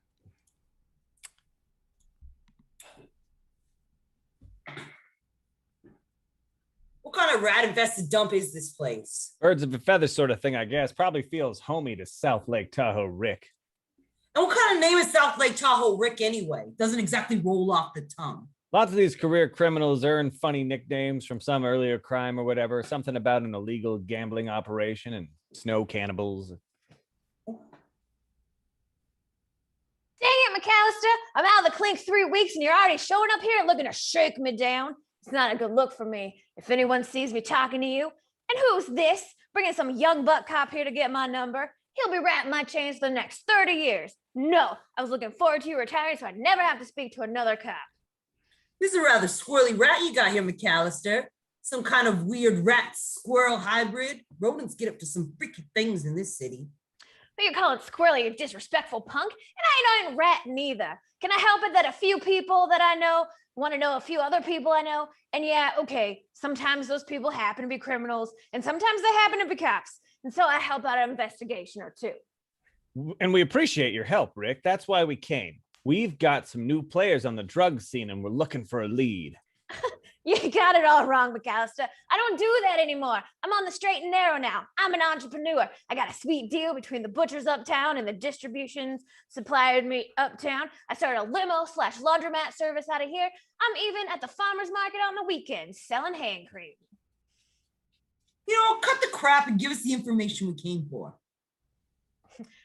Speaker 4: What kind of rat-infested dump is this place?
Speaker 3: Birds of a feather sort of thing, I guess. Probably feels homey to South Lake Tahoe Rick.
Speaker 4: And what kind of name is South Lake Tahoe Rick anyway? Doesn't exactly roll off the tongue.
Speaker 3: Lots of these career criminals earn funny nicknames from some earlier crime or whatever. Something about an illegal gambling operation and snow cannibals.
Speaker 10: Dang it, McAllister. I'm out of the clink 3 weeks and you're already showing up here and looking to shake me down. It's not a good look for me if anyone sees me talking to you. And who's this? Bringing some young buck cop here to get my number. He'll be ratting my chains for the next 30 years. No, I was looking forward to you retiring so I'd never have to speak to another cop.
Speaker 4: This is a rather squirrely rat you got here, McAllister. Some kind of weird rat-squirrel hybrid. Rodents get up to some freaky things in this city.
Speaker 10: But you're calling squirrely a disrespectful punk, and I ain't rat neither. Can I help it that a few people that I know want to know a few other people I know? And yeah, okay, sometimes those people happen to be criminals, and sometimes they happen to be cops. And so I help out an investigation or two.
Speaker 3: And we appreciate your help, Rick. That's why we came. We've got some new players on the drug scene, and we're looking for a lead.
Speaker 10: You got it all wrong, McAllister. I don't do that anymore. I'm on the straight and narrow now. I'm an entrepreneur. I got a sweet deal between the butchers uptown and the distribution supplier me uptown. I started a limo/laundromat service out of here. I'm even at the farmer's market on the weekends selling hand cream.
Speaker 4: You know, cut the crap and give us the information we came for.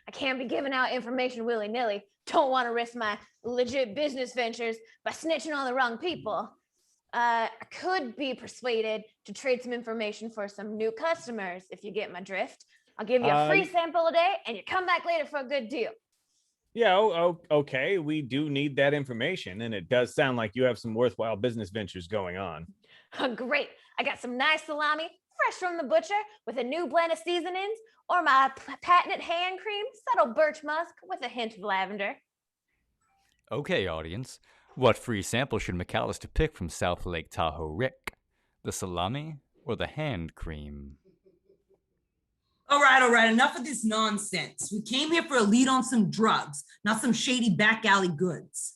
Speaker 10: I can't be giving out information willy-nilly. Don't want to risk my legit business ventures by snitching on the wrong people. I could be persuaded to trade some information for some new customers, if you get my drift. I'll give you a free sample a day, and you come back later for a good deal.
Speaker 3: Yeah, okay. We do need that information, and it does sound like you have some worthwhile business ventures going on.
Speaker 10: Great. I got some nice salami, fresh from the butcher, with a new blend of seasonings, or my patented hand cream, subtle birch musk with a hint of lavender.
Speaker 1: Okay, audience. What free sample should McAllister pick from South Lake Tahoe Rick? The salami or the hand cream?
Speaker 4: All right. Enough of this nonsense. We came here for a lead on some drugs, not some shady back alley goods.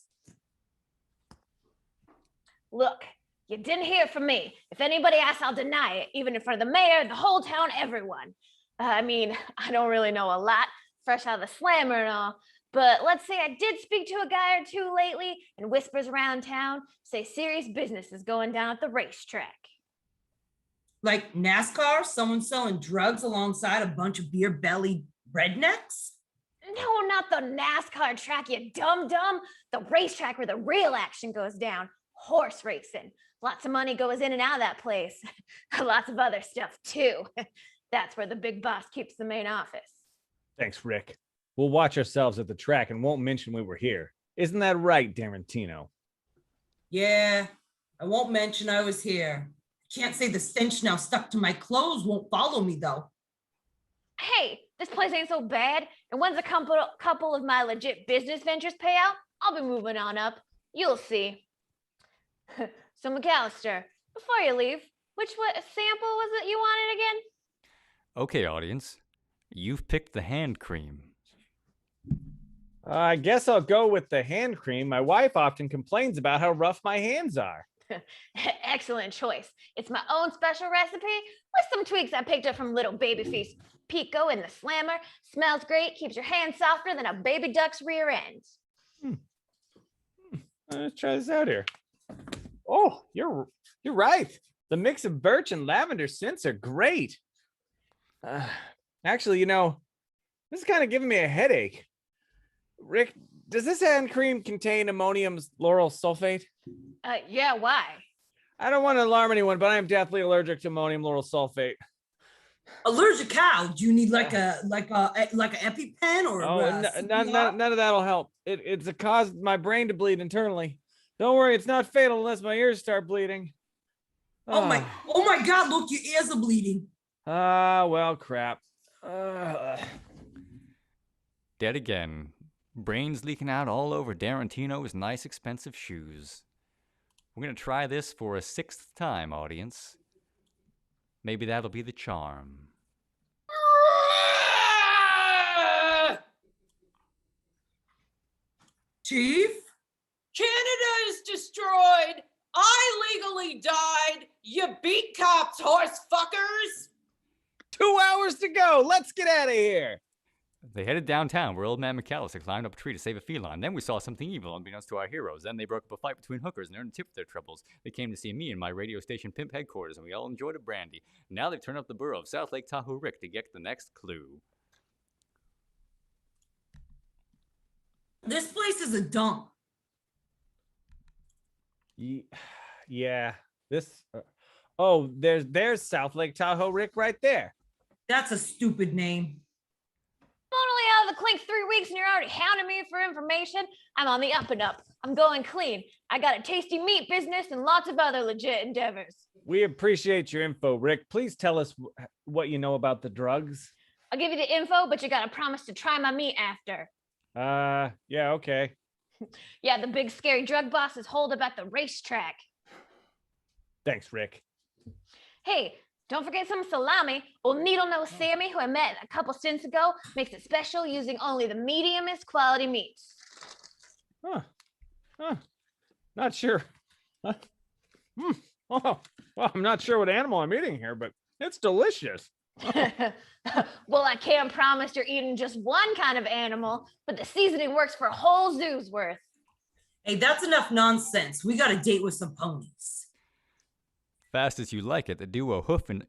Speaker 10: Look, you didn't hear from me. If anybody asks, I'll deny it, even in front of the mayor, the whole town, everyone. I mean, I don't really know a lot, fresh out of the slammer and all. But let's say I did speak to a guy or two lately, and whispers around town say serious business is going down at the racetrack.
Speaker 4: Like NASCAR, someone selling drugs alongside a bunch of beer-bellied rednecks?
Speaker 10: No, not the NASCAR track, you dum-dum. The racetrack where the real action goes down. Horse racing. Lots of money goes in and out of that place. Lots of other stuff, too. That's where the big boss keeps the main office.
Speaker 3: Thanks, Rick. We'll watch ourselves at the track and won't mention we were here. Isn't that right, Darantino?
Speaker 4: Yeah, I won't mention I was here. Can't say the stench now stuck to my clothes won't follow me, though.
Speaker 10: Hey, this place ain't so bad. And once a couple of my legit business ventures pay out, I'll be moving on up. You'll see. So, McAllister, before you leave, which sample was it you wanted again?
Speaker 1: Okay, audience. You've picked the hand cream.
Speaker 3: I guess I'll go with the hand cream. My wife often complains about how rough my hands are.
Speaker 10: Excellent choice. It's my own special recipe with some tweaks I picked up from little babyface Pico in the slammer. Smells great, keeps your hands softer than a baby duck's rear end.
Speaker 3: Let's try this out here. Oh, you're right. The mix of birch and lavender scents are great. Actually, this is kind of giving me a headache. Rick, does this hand cream contain ammonium lauryl sulfate?
Speaker 10: Yeah, why?
Speaker 3: I don't want to alarm anyone, but I am deathly allergic to ammonium lauryl sulfate.
Speaker 4: Allergic how? Do you need like a EpiPen or?
Speaker 3: None of that'll help. It's a cause my brain to bleed internally. Don't worry, it's not fatal unless my ears start bleeding.
Speaker 4: Oh my God! Look, your ears are bleeding.
Speaker 3: Well, crap.
Speaker 1: Dead again. Brains leaking out all over Darantino's nice expensive shoes. We're going to try this for a 6th time, audience. Maybe that'll be the charm.
Speaker 4: Chief?
Speaker 2: Canada is destroyed. I legally died. You beat cops, horse fuckers.
Speaker 3: 2 hours to go. Let's get out of here.
Speaker 1: They headed downtown where old man McAllister climbed up a tree to save a feline. Then we saw something evil unbeknownst to our heroes. Then they broke up a fight between hookers and earned a tip for their troubles. They came to see me in my radio station pimp headquarters, and we all enjoyed a brandy. Now they've turned up the borough of South Lake Tahoe Rick to get the next clue.
Speaker 4: This place is a dump.
Speaker 3: Yeah. This. There's South Lake Tahoe Rick right there.
Speaker 4: That's a stupid name.
Speaker 10: clink 3 weeks and you're already hounding me for information. I'm on the up and up. I'm going clean. I got a tasty meat business and lots of other legit endeavors.
Speaker 3: We appreciate your info, Rick. Please tell us what you know about the drugs.
Speaker 10: I'll give you the info, but you gotta promise to try my meat after.
Speaker 3: Yeah, okay.
Speaker 10: Yeah, the big scary drug boss is holed up at the racetrack.
Speaker 3: Thanks, Rick.
Speaker 10: Hey, don't forget some salami. Old Needle Nose Sammy, who I met a couple stints ago, makes it special using only the mediumest quality meats.
Speaker 3: Huh. Not sure. Oh, well, I'm not sure what animal I'm eating here, but it's delicious.
Speaker 10: Well, I can't promise you're eating just one kind of animal, but the seasoning works for a whole zoo's worth.
Speaker 4: Hey, that's enough nonsense. We got a date with some ponies.
Speaker 1: Fast as you like it, the duo hoof and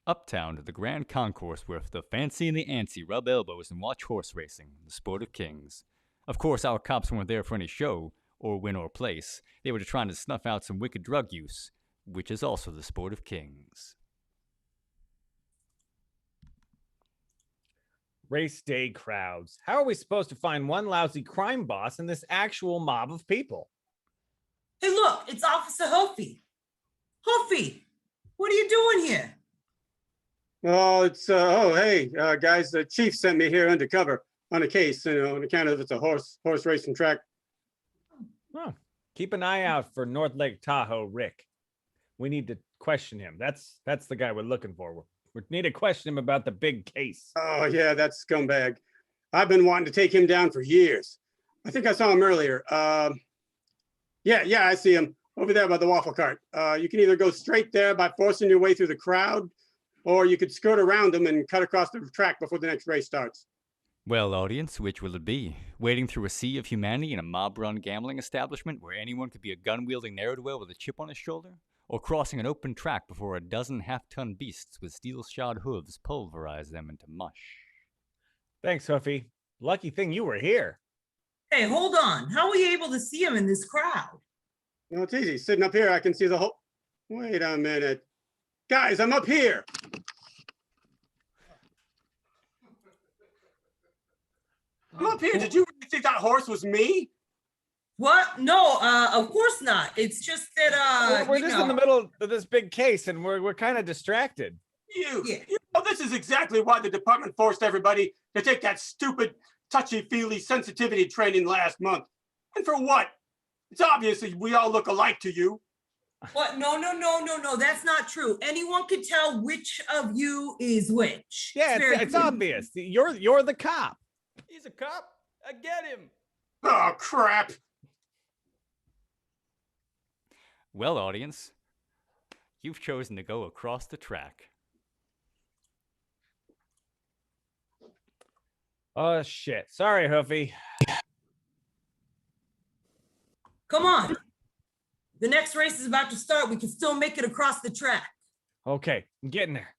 Speaker 1: uptown to the grand concourse where the fancy and the antsy rub elbows and watch horse racing, the sport of kings. Of course, our cops weren't there for any show, or win or place. They were just trying to snuff out some wicked drug use, which is also the sport of kings.
Speaker 3: Race day crowds. How are we supposed to find one lousy crime boss in this actual mob of people?
Speaker 4: Hey, look, it's Officer Hoofy. Hoofy, what are you doing here?
Speaker 6: Oh, it's hey guys, the chief sent me here undercover on a case, on account of it's a horse racing track.
Speaker 3: Oh, keep an eye out for North Lake Tahoe Rick. We need to question him. That's the guy we're looking for. We need to question him about the big case.
Speaker 6: Oh yeah, that scumbag. I've been wanting to take him down for years. I think I saw him earlier. Yeah, I see him over there by the waffle cart. You can either go straight there by forcing your way through the crowd, or you could skirt around him and cut across the track before the next race starts.
Speaker 1: Well, audience, which will it be? Wading through a sea of humanity in a mob-run gambling establishment where anyone could be a gun-wielding ne'er-do-well with a chip on his shoulder? Or crossing an open track before a dozen half-ton beasts with steel-shod hooves pulverize them into mush?
Speaker 3: Thanks, Hoofy. Lucky thing you were here.
Speaker 4: Hey, hold on. How are we able to see him in this crowd?
Speaker 6: No, it's easy. Sitting up here, I can see the whole... Wait a minute. Guys, I'm up here. I'm up here. Did you really think that horse was me?
Speaker 4: What? No, of course not. It's just that
Speaker 3: we're just in the middle of this big case and we're kind of distracted.
Speaker 6: You know, this is exactly why the department forced everybody to take that stupid touchy-feely sensitivity training last month. And for what? It's obviously we all look alike to you.
Speaker 4: What? No. That's not true. Anyone could tell which of you is which.
Speaker 3: Yeah, it's obvious. You're the cop.
Speaker 9: He's a cop. I get him.
Speaker 6: Oh, crap.
Speaker 1: Well, audience, you've chosen to go across the track.
Speaker 3: Oh, shit. Sorry, Hoofy.
Speaker 4: Come on. The next race is about to start. We can still make it across the track.
Speaker 3: Okay, I'm getting there.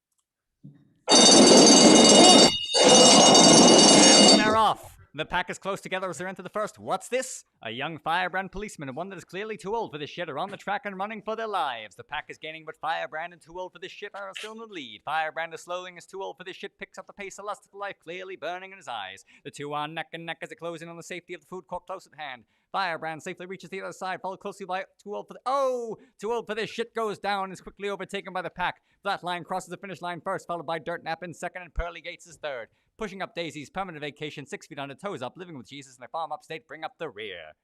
Speaker 1: They're off. The pack is close together as they enter the first. What's this? A young Firebrand policeman and one that is clearly too old for this shit are on the track and running for their lives. The pack is gaining, but Firebrand and too old for this shit are still in the lead. Firebrand is slowing as too old for this shit picks up the pace of lust of life, clearly burning in his eyes. The two are neck and neck as they close in on the safety of the food court close at hand. Firebrand safely reaches the other side, followed closely by too old for this shit goes down and is quickly overtaken by the pack. Flatline crosses the finish line first, followed by Dirt Nap in second and Pearly Gates is third. Pushing up Daisy's permanent vacation, 6 feet under, toes up, living with Jesus in their farm upstate, bring up the rear.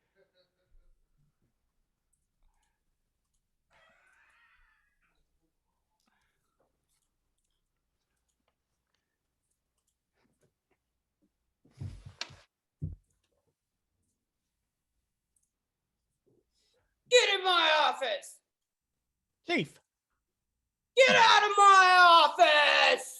Speaker 2: Get in my office!
Speaker 3: Chief.
Speaker 2: Get out of my office!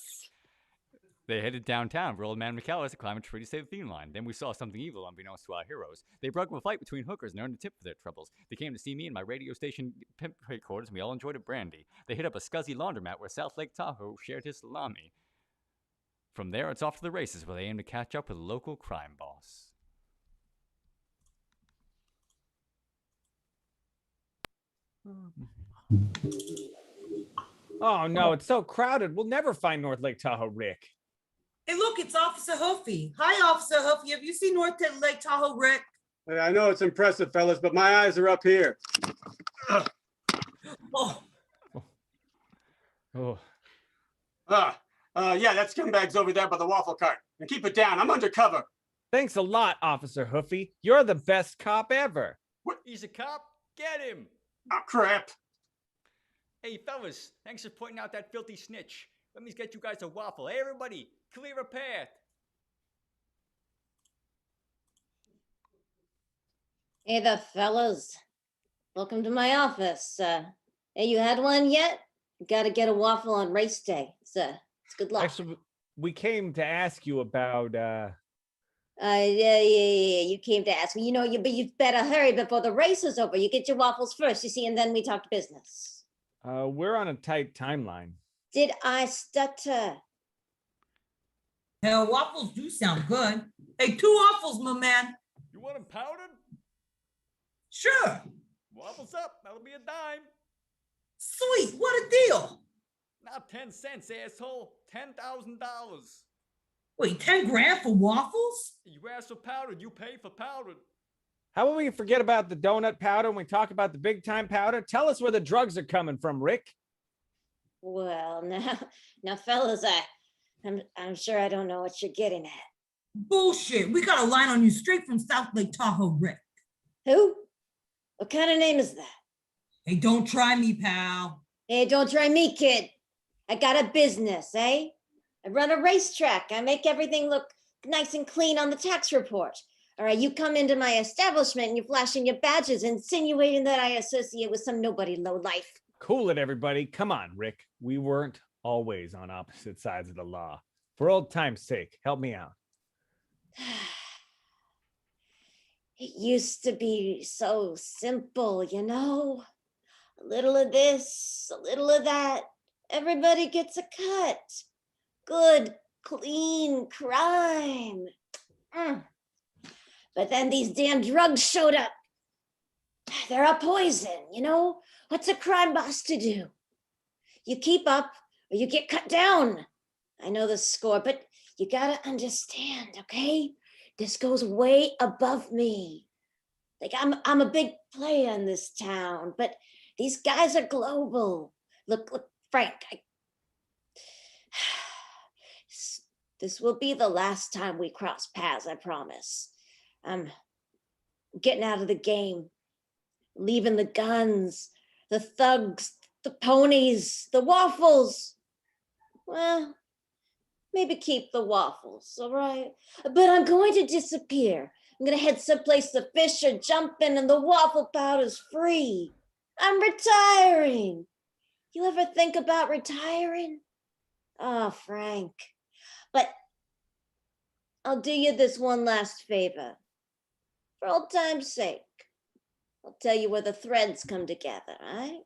Speaker 1: They headed downtown where old man McCallum to climb a tree to save the theme line. Then we saw something evil unbeknownst to our heroes. They broke up a fight between hookers and earned a tip for their troubles. They came to see me in my radio station pimp headquarters and we all enjoyed a brandy. They hit up a scuzzy laundromat where South Lake Tahoe shared his salami. From there, it's off to the races where they aim to catch up with a local crime boss.
Speaker 3: Oh no, it's so crowded. We'll never find North Lake Tahoe Rick.
Speaker 4: Hey, look, it's Officer Hoofy. Hi, Officer Hoofy. Have you seen North Lake Tahoe Rick?
Speaker 6: Hey, I know it's impressive, fellas, but my eyes are up here.
Speaker 4: Oh,
Speaker 3: Oh,
Speaker 6: Yeah, that scumbag's over there by the waffle cart. And keep it down. I'm undercover.
Speaker 3: thanks a lot, Officer Hoofy. You're the best cop ever.
Speaker 9: He's a cop. Get him.
Speaker 6: Oh, crap.
Speaker 9: Hey, fellas, thanks for pointing out that filthy snitch. Let me get you guys a waffle. Hey, everybody, clear a path.
Speaker 11: Hey the fellas. Welcome to my office. Hey, you had one yet? Gotta get a waffle on race day. It's good luck.
Speaker 3: Actually, we came to ask you about,
Speaker 11: Yeah. You came to ask me. You know, but you better hurry before the race is over. You get your waffles first, you see, and then we talk business.
Speaker 3: we're on a tight timeline.
Speaker 11: Did I stutter?
Speaker 4: hell, waffles do sound good. Hey, 2 waffles, my man.
Speaker 9: You want them powdered?
Speaker 4: Sure.
Speaker 9: Waffles up. That'll be a dime.
Speaker 4: Sweet, what a deal.
Speaker 9: Not 10 cents, asshole. $10,000.
Speaker 4: Wait, 10 grand for waffles?
Speaker 9: You ask for powdered, you pay for powdered.
Speaker 3: How about we forget about the donut powder when we talk about the big time powder? Tell us where the drugs are coming from, Rick.
Speaker 11: Well, now, fellas, I'm sure I don't know what you're getting at.
Speaker 4: Bullshit. We got a line on you straight from South Lake Tahoe Rick.
Speaker 11: Who? What kind of name is that?
Speaker 4: Hey, don't try me, pal.
Speaker 11: Hey, don't try me, kid. I got a business, eh? I run a racetrack. I make everything look nice and clean on the tax report. All right, you come into my establishment and you're flashing your badges, insinuating that I associate with some nobody lowlife.
Speaker 3: Cool it, everybody. Come on, Rick. We weren't always on opposite sides of the law. For old time's sake, help me out.
Speaker 11: It used to be so simple, you know? A little of this, a little of that. Everybody gets a cut. Good, clean crime. But then these damn drugs showed up. They're a poison, you know? What's a crime boss to do? You keep up or you get cut down. I know the score, but you gotta understand, okay? This goes way above me. Like I'm a big player in this town, but these guys are global. Look, Frank, this will be the last time we cross paths, I promise. I'm getting out of the game, leaving the guns, the thugs, the ponies, the waffles. Well, maybe keep the waffles, all right? But I'm going to disappear. I'm gonna head someplace to fish or jump in and the waffle powder's free. I'm retiring. You ever think about retiring? Oh, Frank. But I'll do you this one last favor. For old time's sake, I'll tell you where the threads come together, all right?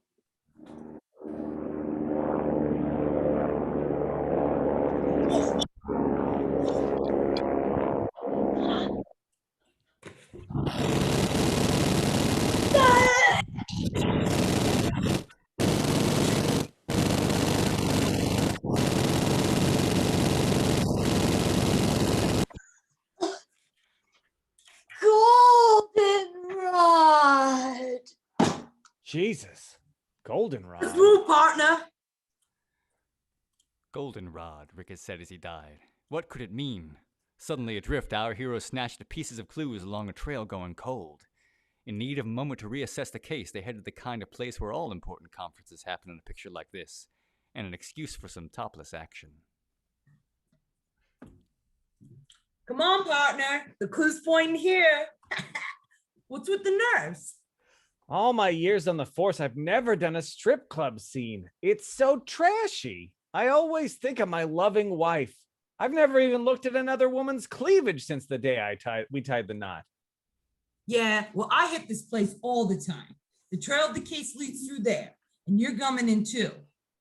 Speaker 11: Goldenrod!
Speaker 3: Jesus. Goldenrod.
Speaker 4: Through, partner.
Speaker 1: Goldenrod, Rick had said as he died. What could it mean? Suddenly adrift, our hero snatched the pieces of clues along a trail going cold. In need of a moment to reassess the case, they headed to the kind of place where all important conferences happen in a picture like this, and an excuse for some topless action.
Speaker 4: Come on, partner. The clue's pointing here. What's with the nerves?
Speaker 3: All my years on the force, I've never done a strip club scene. It's so trashy. I always think of my loving wife. I've never even looked at another woman's cleavage since the day we tied the knot.
Speaker 4: Yeah, well, I hit this place all the time. The trail of the case leads through there, and you're coming in too.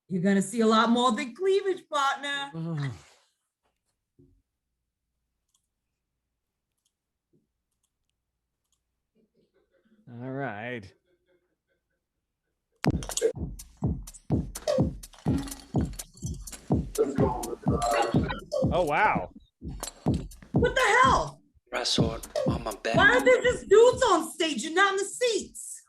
Speaker 4: You're gonna see a lot more than cleavage, partner.
Speaker 3: All right. Oh, wow.
Speaker 4: What the hell?
Speaker 12: Wrestled on my back.
Speaker 4: Why are there just dudes on stage and not in the seats?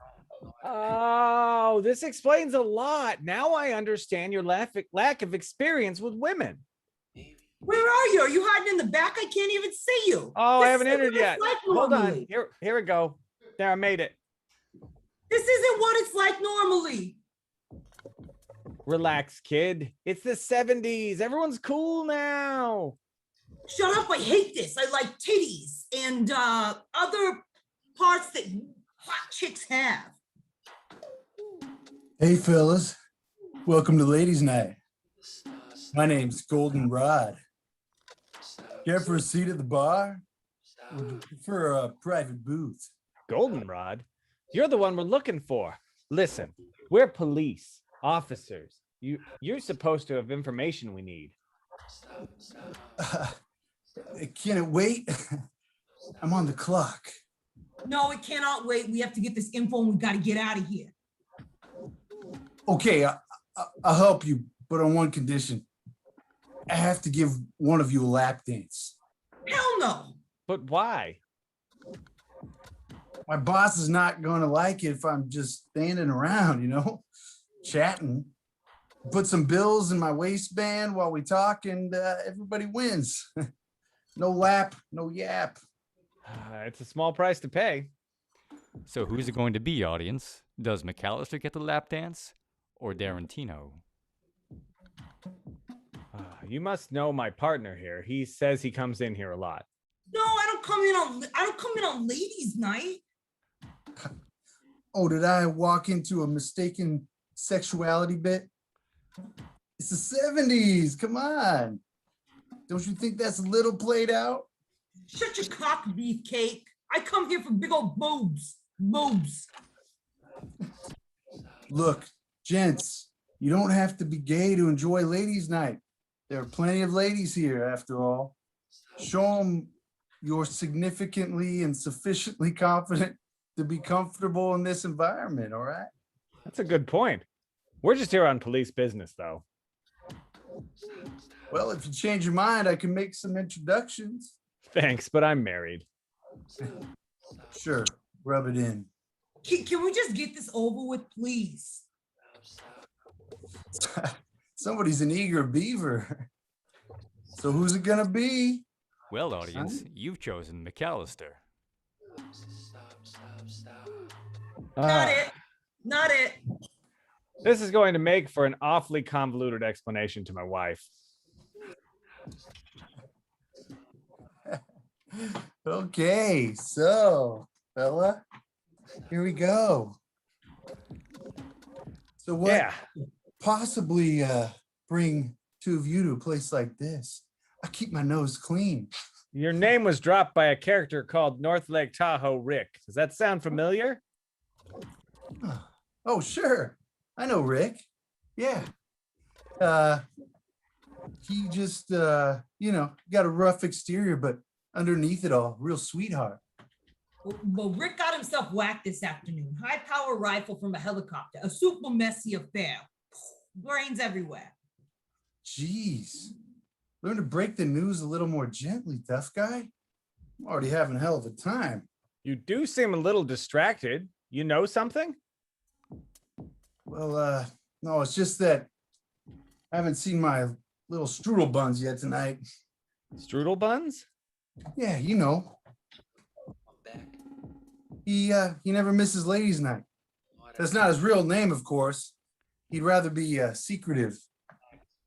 Speaker 3: Oh, this explains a lot. Now I understand your lack of experience with women.
Speaker 4: Where are you? Are you hiding in the back? I can't even see you.
Speaker 3: Oh,
Speaker 4: This
Speaker 3: I haven't
Speaker 4: isn't
Speaker 3: entered
Speaker 4: what it's
Speaker 3: yet.
Speaker 4: like
Speaker 3: Hold on.
Speaker 4: normally.
Speaker 3: Here we go. There, I made it.
Speaker 4: This isn't what it's like normally.
Speaker 3: Relax, kid. It's the 70s. Everyone's cool now.
Speaker 4: Shut up, I hate this. I like titties and other parts that hot chicks have.
Speaker 13: Hey, fellas. Welcome to Ladies' Night. My name's Goldenrod. Care for a seat at the bar? Or would you prefer a private booth?
Speaker 3: Goldenrod? You're the one we're looking for. Listen, we're police officers. You're supposed to have information we need.
Speaker 13: Can it wait? I'm on the clock.
Speaker 4: No, it cannot wait. We have to get this info and we got to get out of here.
Speaker 13: Okay, I'll help you, but on one condition. I have to give one of you a lap dance.
Speaker 4: Hell no.
Speaker 3: But why?
Speaker 13: My boss is not going to like it if I'm just standing around, chatting. Put some bills in my waistband while we talk and everybody wins. No lap, no yap.
Speaker 3: It's a small price to pay.
Speaker 1: So who's it going to be, audience? Does McAllister get the lap dance? Or Darrentino?
Speaker 3: You must know my partner here. He says he comes in here a lot.
Speaker 4: No, I don't come in on ladies' night.
Speaker 13: Oh, did I walk into a mistaken sexuality bit? It's the 70s. Come on. Don't you think that's a little played out?
Speaker 4: Shut your cock, beefcake. I come here for big old boobs. Boobs.
Speaker 13: Look, gents, you don't have to be gay to enjoy ladies' night. There are plenty of ladies here, after all. Show them you're significantly and sufficiently confident to be comfortable in this environment, all right?
Speaker 3: That's a good point. We're just here on police business, though.
Speaker 13: Well, if you change your mind, I can make some introductions.
Speaker 3: Thanks, but I'm married.
Speaker 13: Sure, rub it in.
Speaker 4: Can we just get this over with, please?
Speaker 13: Somebody's an eager beaver. So who's it gonna be?
Speaker 1: Well, audience, you've chosen McAllister.
Speaker 4: Not it. Not it.
Speaker 3: This is going to make for an awfully convoluted explanation to my wife.
Speaker 13: Okay, so, fella, here we go. So what possibly bring two of you to a place like this? I keep my nose clean.
Speaker 3: Your name was dropped by a character called North Lake Tahoe Rick. Does that sound familiar?
Speaker 13: Oh, sure. I know Rick. Yeah. He just, got a rough exterior, but underneath it all, real sweetheart.
Speaker 4: Well, Rick got himself whacked this afternoon. High power rifle from a helicopter. A super messy affair. Brains everywhere.
Speaker 13: Jeez. Learn to break the news a little more gently, tough guy. I'm already having a hell of a time.
Speaker 3: You do seem a little distracted. You know something?
Speaker 13: Well, no, it's just that I haven't seen my little strudel buns yet tonight.
Speaker 3: Strudel buns?
Speaker 13: Yeah, you know. He never misses ladies' night. That's not his real name, of course. He'd rather be secretive.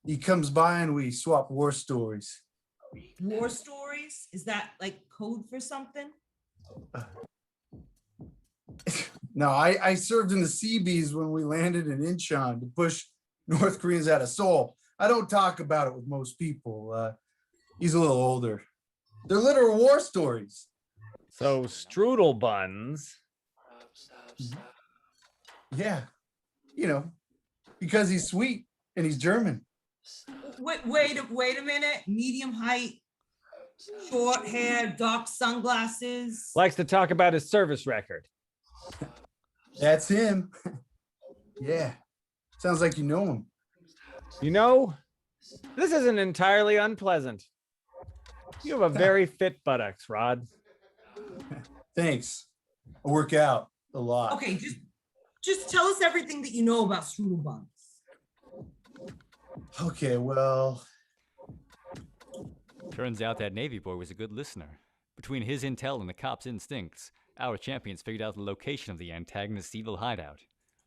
Speaker 13: He comes by and we swap war stories.
Speaker 4: War stories? Is that like code for something?
Speaker 13: No, I served in the Seabees when we landed in Incheon to push North Koreans out of Seoul. I don't talk about it with most people. He's a little older. They're literal war stories.
Speaker 3: So strudel buns.
Speaker 13: Yeah, because he's sweet and he's German.
Speaker 4: Wait a minute. Medium height, short hair, dark sunglasses.
Speaker 3: Likes to talk about his service record.
Speaker 13: That's him. Yeah. Sounds like you know him.
Speaker 3: This isn't entirely unpleasant. You have a very fit buttocks, Rod.
Speaker 13: Thanks. I work out a lot.
Speaker 4: Okay, just tell us everything that you know about strudel buns.
Speaker 13: Okay, well,
Speaker 1: Turns out that Navy boy was a good listener. Between his intel and the cops' instincts, our champions figured out the location of the antagonist's evil hideout.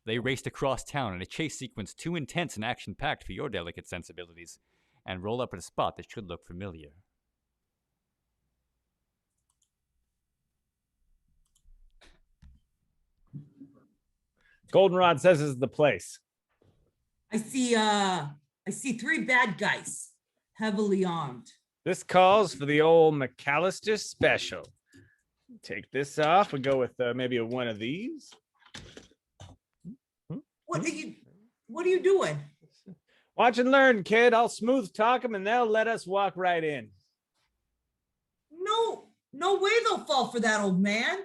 Speaker 1: They raced across town in a chase sequence too intense and action-packed for your delicate sensibilities, and rolled up at a spot that should look familiar.
Speaker 3: Goldenrod says this is the place.
Speaker 4: I see 3 bad guys, heavily armed.
Speaker 3: This calls for the old McAllister special. Take this off and go with maybe one of these.
Speaker 4: What are you doing?
Speaker 3: Watch and learn, kid. I'll smooth talk them and they'll let us walk right in.
Speaker 4: No way they'll fall for that, old man.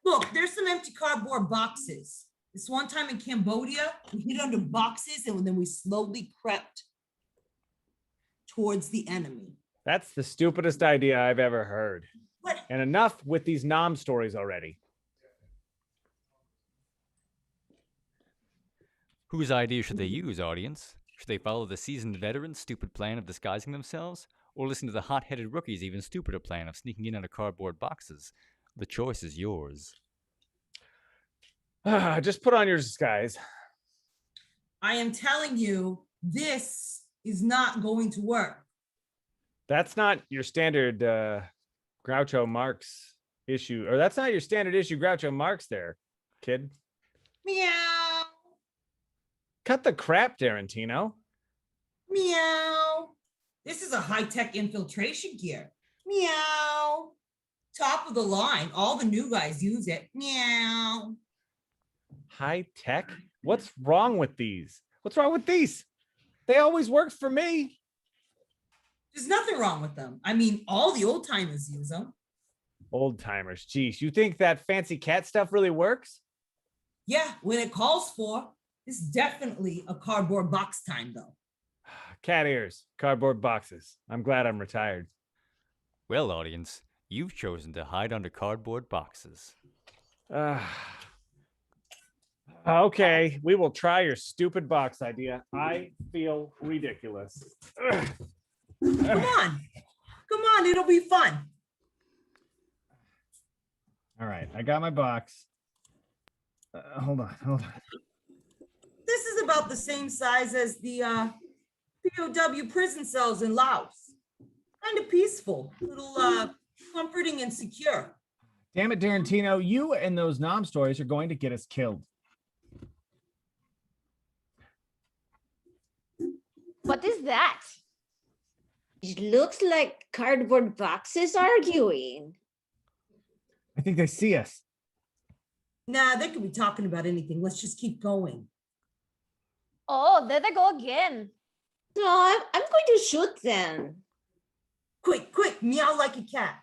Speaker 4: Look, there's some empty cardboard boxes. This one time in Cambodia, we hid under boxes and then we slowly crept towards the enemy.
Speaker 3: That's the stupidest idea I've ever heard.
Speaker 4: What?
Speaker 3: And enough with these nom stories already.
Speaker 1: Whose idea should they use, audience? Should they follow the seasoned veteran's stupid plan of disguising themselves? Or listen to the hot-headed rookie's even stupider plan of sneaking in under cardboard boxes? The choice is yours.
Speaker 3: Just put on your disguise.
Speaker 4: I am telling you, this is not going to work.
Speaker 3: That's not your standard Groucho Marx issue, or that's not your standard issue Groucho Marx there, kid.
Speaker 4: Meow.
Speaker 3: Cut the crap, Tarantino.
Speaker 4: Meow. This is a high-tech infiltration gear. Meow. Top of the line. All the new guys use it. Meow.
Speaker 3: High tech? What's wrong with these? What's wrong with these? They always worked for me.
Speaker 4: There's nothing wrong with them. I mean, all the old timers use them.
Speaker 3: Old timers, geez. You think that fancy cat stuff really works?
Speaker 4: Yeah, when it calls for. It's definitely a cardboard box time, though.
Speaker 3: Cat ears, cardboard boxes. I'm glad I'm retired.
Speaker 1: Well, audience, you've chosen to hide under cardboard boxes.
Speaker 3: Okay, we will try your stupid box idea. I feel ridiculous.
Speaker 4: Come on, it'll be fun.
Speaker 3: All right, I got my box. Hold on.
Speaker 4: This is about the same size as the POW prison cells in Laos. Kind of peaceful, little comforting and secure.
Speaker 3: Damn it, Tarantino, you and those nom stories are going to get us killed.
Speaker 10: What is that?
Speaker 11: It looks like cardboard boxes arguing.
Speaker 3: I think they see us.
Speaker 4: Nah, they could be talking about anything. Let's just keep going.
Speaker 10: Oh, there they go again.
Speaker 11: No, I'm going to shoot them.
Speaker 4: Quick, meow like a cat.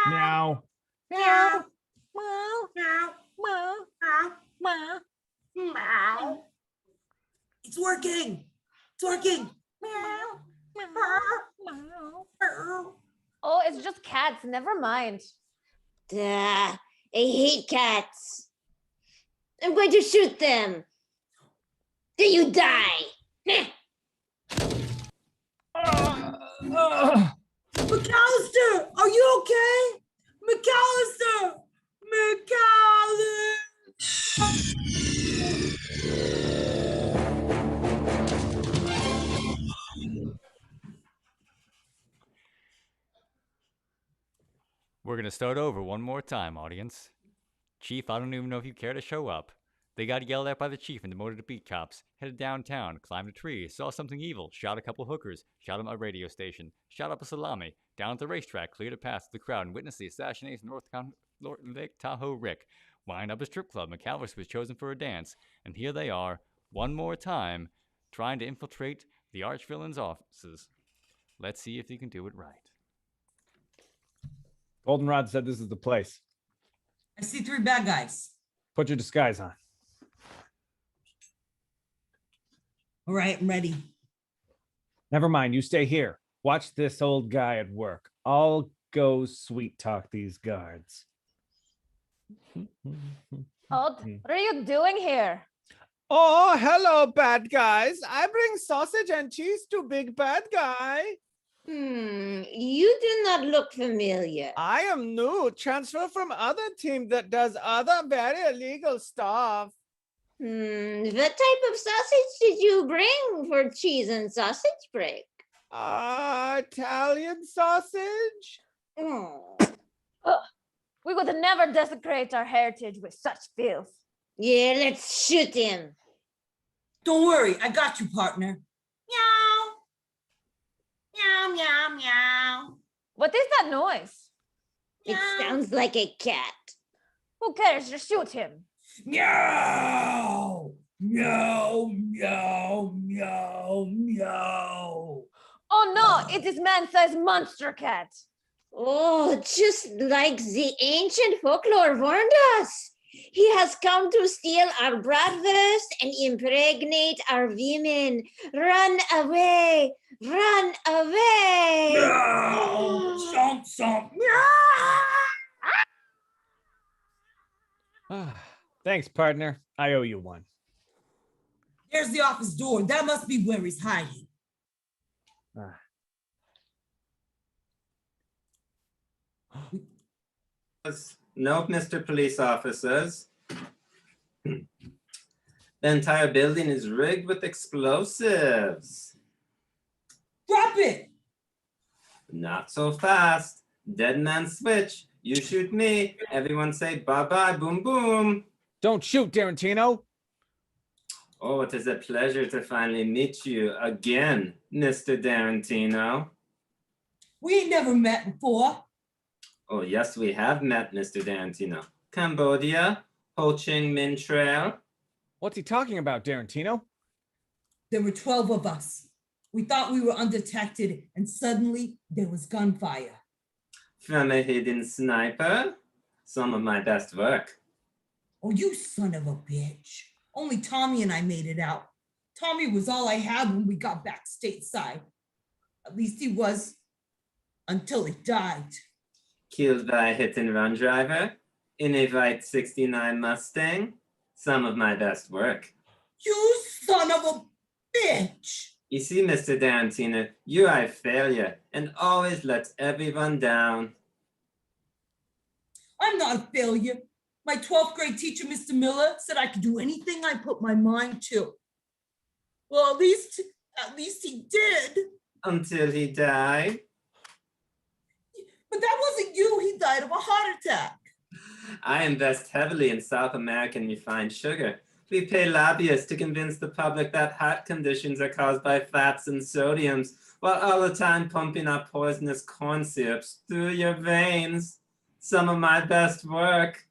Speaker 3: Meow.
Speaker 10: Meow. Meow. Meow. Meow. Meow.
Speaker 4: Meow. It's working.
Speaker 10: Meow. Oh, it's just cats. Never mind.
Speaker 11: Duh, I hate cats. I'm going to shoot them. Then you die.
Speaker 4: McAllister, are you okay? McAllister!
Speaker 1: We're going to start over one more time, audience. Chief, I don't even know if you care to show up. They got yelled at by the chief and demoted to beat cops, headed downtown, climbed a tree, saw something evil, shot a couple hookers, shot up a radio station, shot up a salami, down at the racetrack, cleared a path to the crowd, and witnessed the assassination of Lake Tahoe Rick. Wind up a strip club, McAllister was chosen for a dance, and here they are, one more time, trying to infiltrate the archvillain's offices. Let's see if they can do it right.
Speaker 3: Goldenrod said this is the place.
Speaker 4: I see 3 bad guys.
Speaker 3: Put your disguise on.
Speaker 4: All right, I'm ready.
Speaker 3: Never mind, you stay here. Watch this old guy at work. I'll go sweet talk these guards.
Speaker 10: What are you doing here?
Speaker 3: Oh, hello, bad guys. I bring sausage and cheese to big bad guy.
Speaker 11: You do not look familiar.
Speaker 3: I am new, transfer from other team that does other very illegal stuff.
Speaker 11: What type of sausage did you bring for cheese and sausage break?
Speaker 3: Italian sausage?
Speaker 10: Ugh, we would never desecrate our heritage with such filth.
Speaker 11: Yeah, let's shoot him.
Speaker 4: Don't worry, I got you, partner. Meow. Meow, meow, meow.
Speaker 10: What is that noise?
Speaker 11: It sounds like a cat.
Speaker 10: Who cares? Just shoot him.
Speaker 4: Meow. Meow, meow, meow, meow.
Speaker 10: Oh no, it is man-sized monster cat.
Speaker 11: Oh, just like the ancient folklore warned us. He has come to steal our bratwurst and impregnate our women. Run away! Run away!
Speaker 4: Meow. Somp, somp. Meow.
Speaker 3: Thanks, partner. I owe you one.
Speaker 4: There's the office door. That must be where he's hiding.
Speaker 5: Nope, Mr. Police Officers. The entire building is rigged with explosives.
Speaker 4: Drop it!
Speaker 5: Not so fast. Dead man switch. You shoot me. Everyone say bye-bye, boom, boom.
Speaker 3: Don't shoot, Darantino.
Speaker 5: Oh, it is a pleasure to finally meet you again, Mr. Darantino.
Speaker 4: We ain't never met before.
Speaker 5: Oh, yes, we have met, Mr. Darantino. Cambodia, Ho Chi Minh Trail.
Speaker 3: What's he talking about, Darantino?
Speaker 4: There were 12 of us. We thought we were undetected, and suddenly there was gunfire.
Speaker 5: From a hidden sniper? Some of my best work.
Speaker 4: Oh, you son of a bitch. Only Tommy and I made it out. Tommy was all I had when we got back stateside. At least he was, until he died.
Speaker 5: Killed by a hit-and-run driver in a white 69 Mustang. Some of my best work.
Speaker 4: You son of a bitch!
Speaker 5: You see, Mr. Darantino, you are a failure and always let everyone down.
Speaker 4: I'm not a failure. My 12th grade teacher, Mr. Miller, said I could do anything I put my mind to. Well, at least he did.
Speaker 5: Until he died.
Speaker 4: But that wasn't you. He died of a heart attack.
Speaker 5: I invest heavily in South American refined sugar. We pay lobbyists to convince the public that heart conditions are caused by fats and sodiums, while all the time pumping our poisonous corn syrups through your veins. Some of my best work.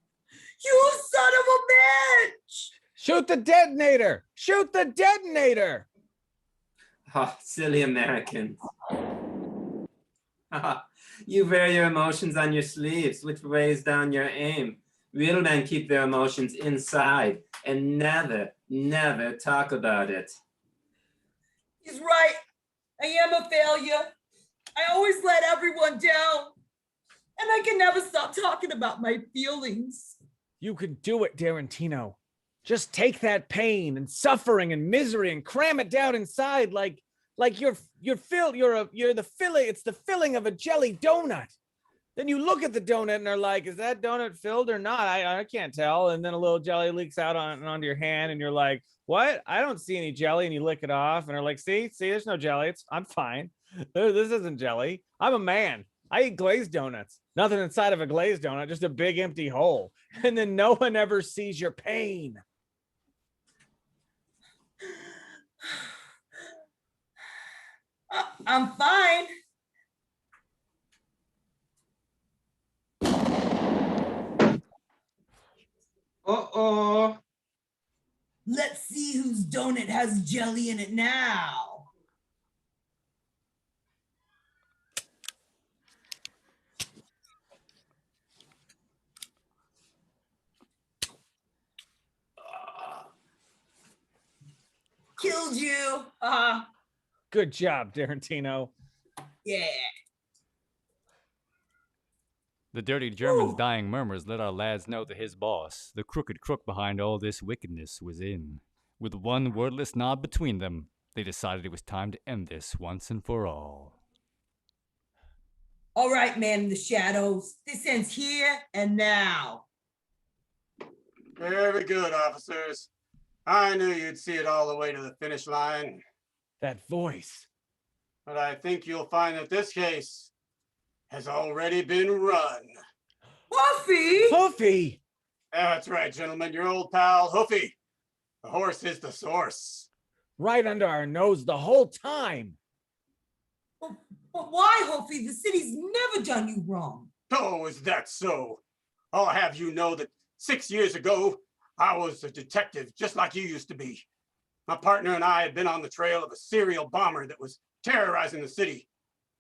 Speaker 4: You son of a bitch!
Speaker 3: Shoot the detonator! Shoot the detonator!
Speaker 5: Oh, silly Americans. You wear your emotions on your sleeves, which weighs down your aim. Real men keep their emotions inside and never, never talk about it.
Speaker 4: He's right. I am a failure. I always let everyone down. And I can never stop talking about my feelings.
Speaker 3: You can do it, Darantino. Just take that pain and suffering and misery and cram it down inside like you're the filling. It's the filling of a jelly donut. Then you look at the donut and are like, is that donut filled or not? I can't tell. And then a little jelly leaks out onto your hand and you're like, what? I don't see any jelly. And you lick it off and are like, see, there's no jelly. I'm fine. This isn't jelly. I'm a man. I eat glazed donuts. Nothing inside of a glazed donut, just a big empty hole. And then no one ever sees your pain.
Speaker 4: I'm fine.
Speaker 5: Uh-oh.
Speaker 4: Let's see whose donut has jelly in it now. Killed you.
Speaker 3: Good job, Darantino.
Speaker 4: Yeah.
Speaker 1: The dirty German's dying murmurs let our lads know that his boss, the crooked crook behind all this wickedness, was in. With one wordless nod between them, they decided it was time to end this once and for all.
Speaker 4: All right, man in the shadows. This ends here and now.
Speaker 6: Very good, officers. I knew you'd see it all the way to the finish line.
Speaker 3: That voice.
Speaker 6: But I think you'll find that this case has already been run.
Speaker 4: Hoofy!
Speaker 3: Hoofy!
Speaker 6: That's right, gentlemen. Your old pal, Hoofy. The horse is the source.
Speaker 3: Right under our nose the whole time.
Speaker 4: But why, Hoofy? The city's never done you wrong.
Speaker 6: Oh, is that so? I'll have you know that 6 years ago, I was a detective just like you used to be. My partner and I had been on the trail of a serial bomber that was terrorizing the city.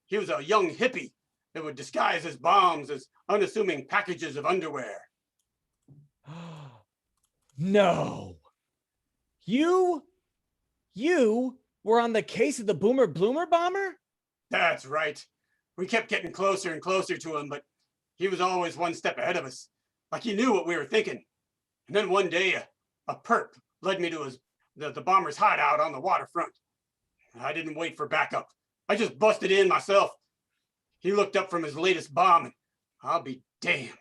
Speaker 6: He was a young hippie that would disguise his bombs as unassuming packages of underwear.
Speaker 3: No. You were on the case of the Boomer Bloomer bomber?
Speaker 6: That's right. We kept getting closer and closer to him, but he was always one step ahead of us, like he knew what we were thinking. And then one day, a perp led me to the bomber's hideout on the waterfront. I didn't wait for backup. I just busted in myself. He looked up from his latest bomb, and I'll be damned.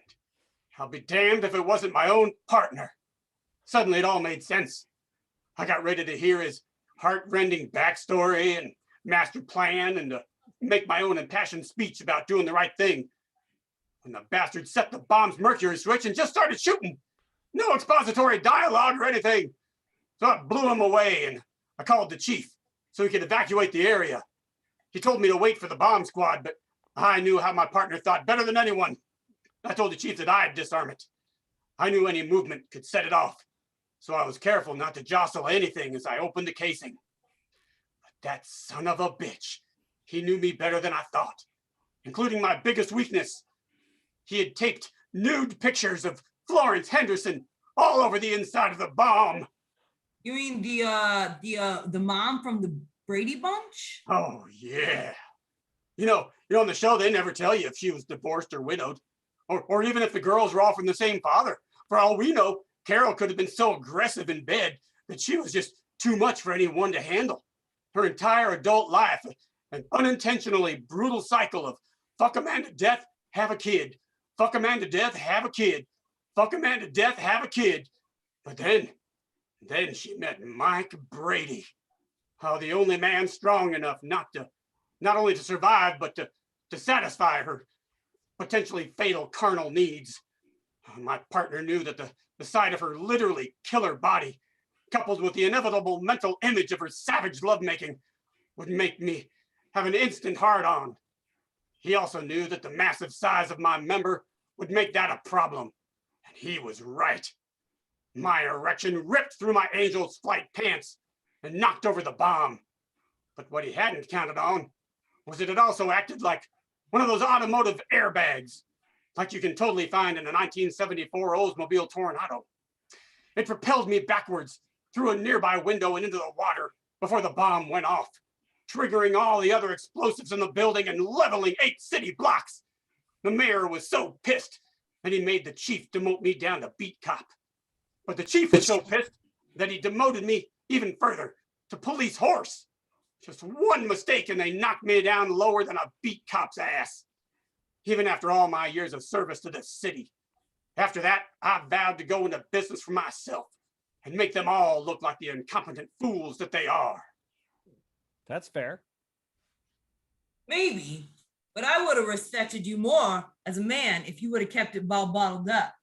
Speaker 6: I'll be damned if it wasn't my own partner. Suddenly, it all made sense. I got ready to hear his heart-rending backstory and master plan and to make my own impassioned speech about doing the right thing. When the bastard set the bomb's mercury switch and just started shooting. No expository dialogue or anything. So I blew him away and I called the chief so he could evacuate the area. He told me to wait for the bomb squad, but I knew how my partner thought better than anyone. I told the chief that I'd disarm it. I knew any movement could set it off, so I was careful not to jostle anything as I opened the casing. But that son of a bitch, he knew me better than I thought, including my biggest weakness. He had taped nude pictures of Florence Henderson all over the inside of the bomb.
Speaker 4: You mean the mom from the Brady Bunch?
Speaker 6: Oh, yeah. You know, on the show, they never tell you if she was divorced or widowed, or even if the girls were all from the same father. For all we know, Carol could have been so aggressive in bed that she was just too much for anyone to handle. Her entire adult life, an unintentionally brutal cycle of fuck a man to death, have a kid. Fuck a man to death, have a kid. Fuck a man to death, have a kid. But then she met Mike Brady. Oh, the only man strong enough not only to survive, but to satisfy her potentially fatal carnal needs. My partner knew that the sight of her literally killer body, coupled with the inevitable mental image of her savage lovemaking, would make me have an instant hard-on. He also knew that the massive size of my member would make that a problem, and he was right. My erection ripped through my angel's flight pants and knocked over the bomb. But what he hadn't counted on was that it also acted like one of those automotive airbags, like you can totally find in a 1974 Oldsmobile Tornado. It propelled me backwards through a nearby window and into the water before the bomb went off, triggering all the other explosives in the building and leveling 8 city blocks. The mayor was so pissed that he made the chief demote me down to beat cop. But the chief was so pissed that he demoted me even further to police horse. Just one mistake and they knocked me down lower than a beat cop's ass. Even after all my years of service to the city. After that, I vowed to go into business for myself and make them all look like the incompetent fools that they are.
Speaker 3: That's fair.
Speaker 4: Maybe, but I would have respected you more as a man if you would have kept it all bottled up.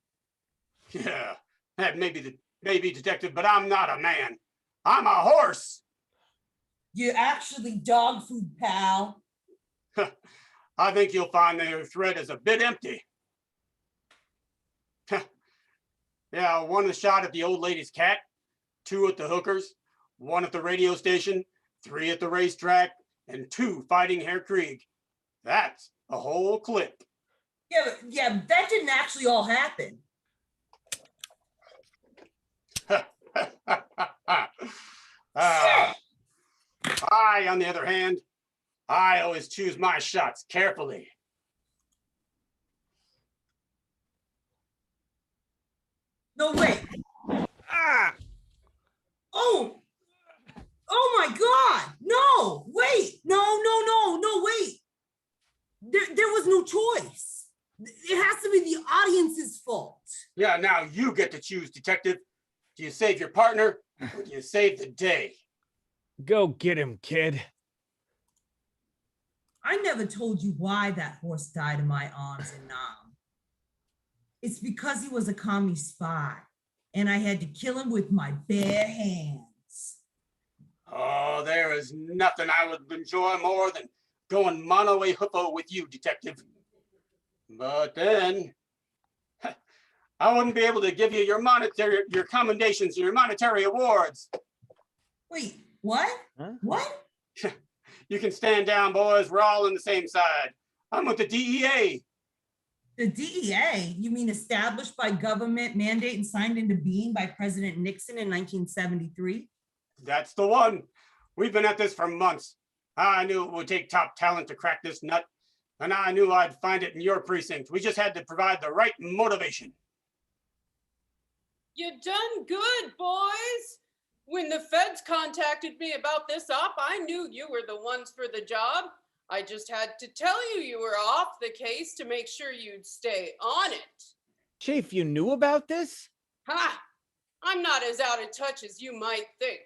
Speaker 6: Yeah, that may be detective, but I'm not a man. I'm a horse.
Speaker 4: You're actually dog food, pal.
Speaker 6: I think you'll find their thread is a bit empty. Yeah, 1 shot at the old lady's cat, 2 at the hookers, 1 at the radio station, 3 at the racetrack, and 2 fighting Herr Krieg. That's a whole clip.
Speaker 4: Yeah, that didn't actually all happen.
Speaker 6: I, on the other hand, I always choose my shots carefully.
Speaker 4: No, wait.
Speaker 3: Ah!
Speaker 4: Oh! Oh my God! No! Wait! No, wait! There was no choice. It has to be the audience's fault.
Speaker 6: Yeah, now you get to choose, detective. Do you save your partner or do you save the day?
Speaker 3: Go get him, kid.
Speaker 4: I never told you why that horse died in my arms in Nam. It's because he was a commie spy, and I had to kill him with my bare hands.
Speaker 6: Oh, there is nothing I would enjoy more than going mono a hoopo with you, detective. But then I wouldn't be able to give you your commendations and your monetary awards.
Speaker 4: Wait, what?
Speaker 3: Huh?
Speaker 4: What?
Speaker 6: You can stand down, boys. We're all on the same side. I'm with the DEA.
Speaker 4: The DEA? You mean established by government mandate and signed into being by President Nixon in 1973?
Speaker 6: That's the one. We've been at this for months. I knew it would take top talent to crack this nut, and I knew I'd find it in your precinct. We just had to provide the right motivation.
Speaker 2: You done good, boys. When the feds contacted me about this op, I knew you were the ones for the job. I just had to tell you were off the case to make sure you'd stay on it.
Speaker 3: Chief, you knew about this?
Speaker 2: Ha! I'm not as out of touch as you might think.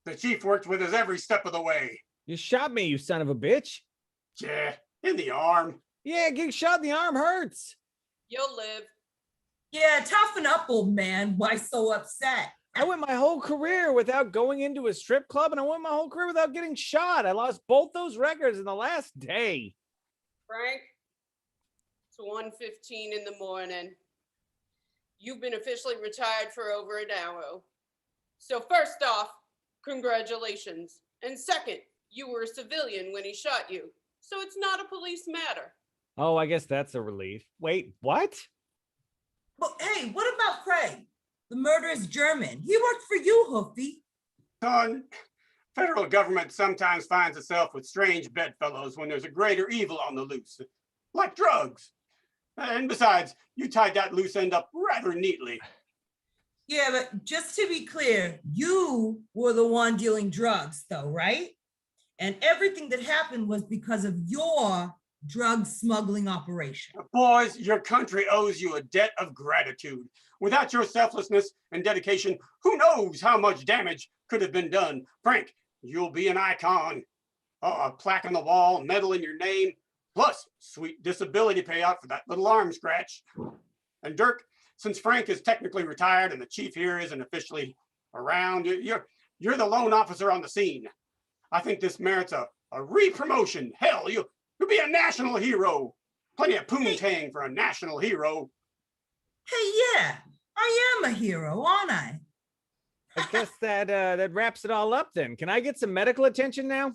Speaker 6: The chief worked with us every step of the way.
Speaker 3: You shot me, you son of a bitch.
Speaker 6: Yeah, in the arm.
Speaker 3: Yeah, getting shot in the arm hurts.
Speaker 2: You'll live.
Speaker 4: Yeah, toughen up, old man. Why so upset?
Speaker 3: I went my whole career without going into a strip club, and I went my whole career without getting shot. I lost both those records in the last day.
Speaker 2: Frank, it's 1:15 in the morning. You've been officially retired for over an hour. So first off, congratulations. And second, you were a civilian when he shot you. So it's not a police matter.
Speaker 3: Oh, I guess that's a relief. Wait, what?
Speaker 4: But hey, what about Craig? The murderous German. He worked for you, Hoofy.
Speaker 6: Son, federal government sometimes finds itself with strange bedfellows when there's a greater evil on the loose, like drugs. And besides, you tied that loose end up rather neatly.
Speaker 4: Yeah, but just to be clear, you were the one dealing drugs, though, right? And everything that happened was because of your drug smuggling operation.
Speaker 6: Boys, your country owes you a debt of gratitude. Without your selflessness and dedication, who knows how much damage could have been done. Frank, you'll be an icon. A plaque on the wall, a medal in your name, plus sweet disability payout for that little arm scratch. And Dirk, since Frank is technically retired and the chief here isn't officially around, you're the lone officer on the scene. I think this merits a re-promotion. Hell, you'll be a national hero. Plenty of poontang for a national hero.
Speaker 4: Hey, yeah, I am a hero, aren't I?
Speaker 3: I guess that wraps it all up then. Can I get some medical attention now?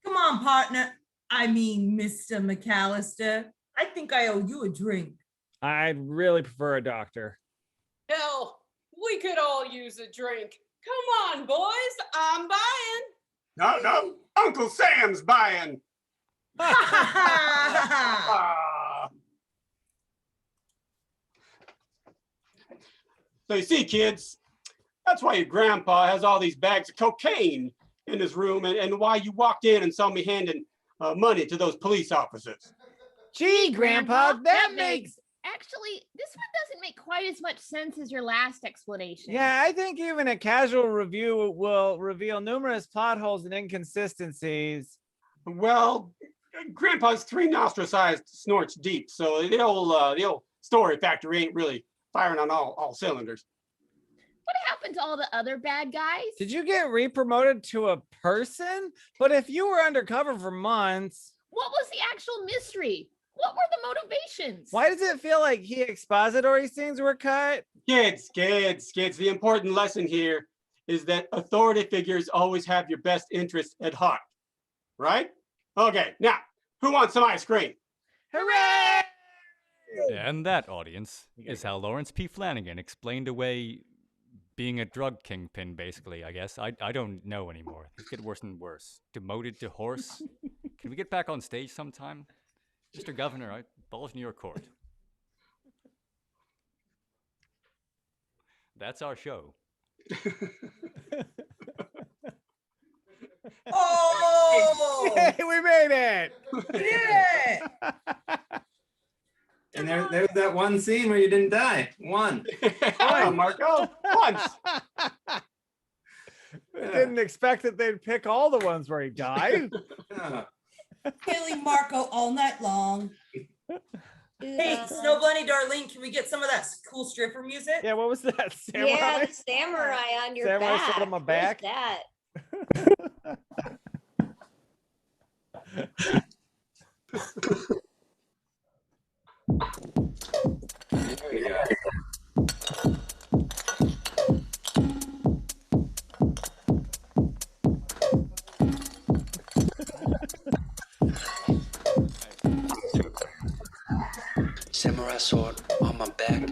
Speaker 4: Come on, partner. I mean, Mr. McAllister. I think I owe you a drink.
Speaker 3: I'd really prefer a doctor.
Speaker 2: Hell, we could all use a drink. Come on, boys, I'm buying.
Speaker 6: No, Uncle Sam's buying. So you see, kids, that's why your grandpa has all these bags of cocaine in his room and why you walked in and saw me handing money to those police officers.
Speaker 3: Gee, Grandpa, that makes...
Speaker 10: Actually, this one doesn't make quite as much sense as your last explanation.
Speaker 3: Yeah, I think even a casual review will reveal numerous plot holes and inconsistencies.
Speaker 6: Well, Grandpa's 3 nostril-sized snorts deep, so the old story factory ain't really firing on all cylinders.
Speaker 10: What happened to all the other bad guys?
Speaker 3: Did you get re-promoted to a person? But if you were undercover for months...
Speaker 10: What was the actual mystery? What were the motivations?
Speaker 3: Why does it feel like key expository scenes were cut?
Speaker 6: Kids. The important lesson here is that authority figures always have your best interest at heart, right? Okay, now, who wants some ice cream?
Speaker 3: Hooray!
Speaker 1: And that, audience, is how Lawrence P. Flanagan explained away being a drug kingpin, basically, I guess. I don't know anymore. Things get worse and worse. Demoted to horse. Can we get back on stage sometime? Mr. Governor, ball's in your court. That's our show.
Speaker 4: Oh,
Speaker 3: Yay, we made it!
Speaker 4: we did it!
Speaker 5: And there's that one scene where you didn't die. One.
Speaker 6: Oh, Marco, once.
Speaker 3: Didn't expect that they'd pick all the ones where he died.
Speaker 5: Yeah.
Speaker 4: Killing Marco all night long. Hey, Snow Bunny Darlene, can we get some of that cool stripper music?
Speaker 3: Yeah, what was that? Samurai?
Speaker 11: Yeah, the samurai on your
Speaker 3: Samurai
Speaker 11: back.
Speaker 3: sword on my
Speaker 11: What is
Speaker 3: back?
Speaker 11: that?
Speaker 5: There we go.
Speaker 12: Samurai sword on my back.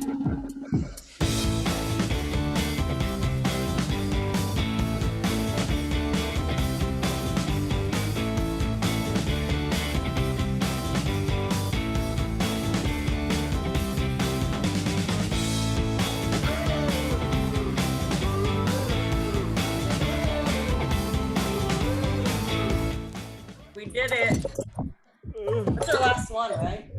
Speaker 4: We did it. That's our last one, right?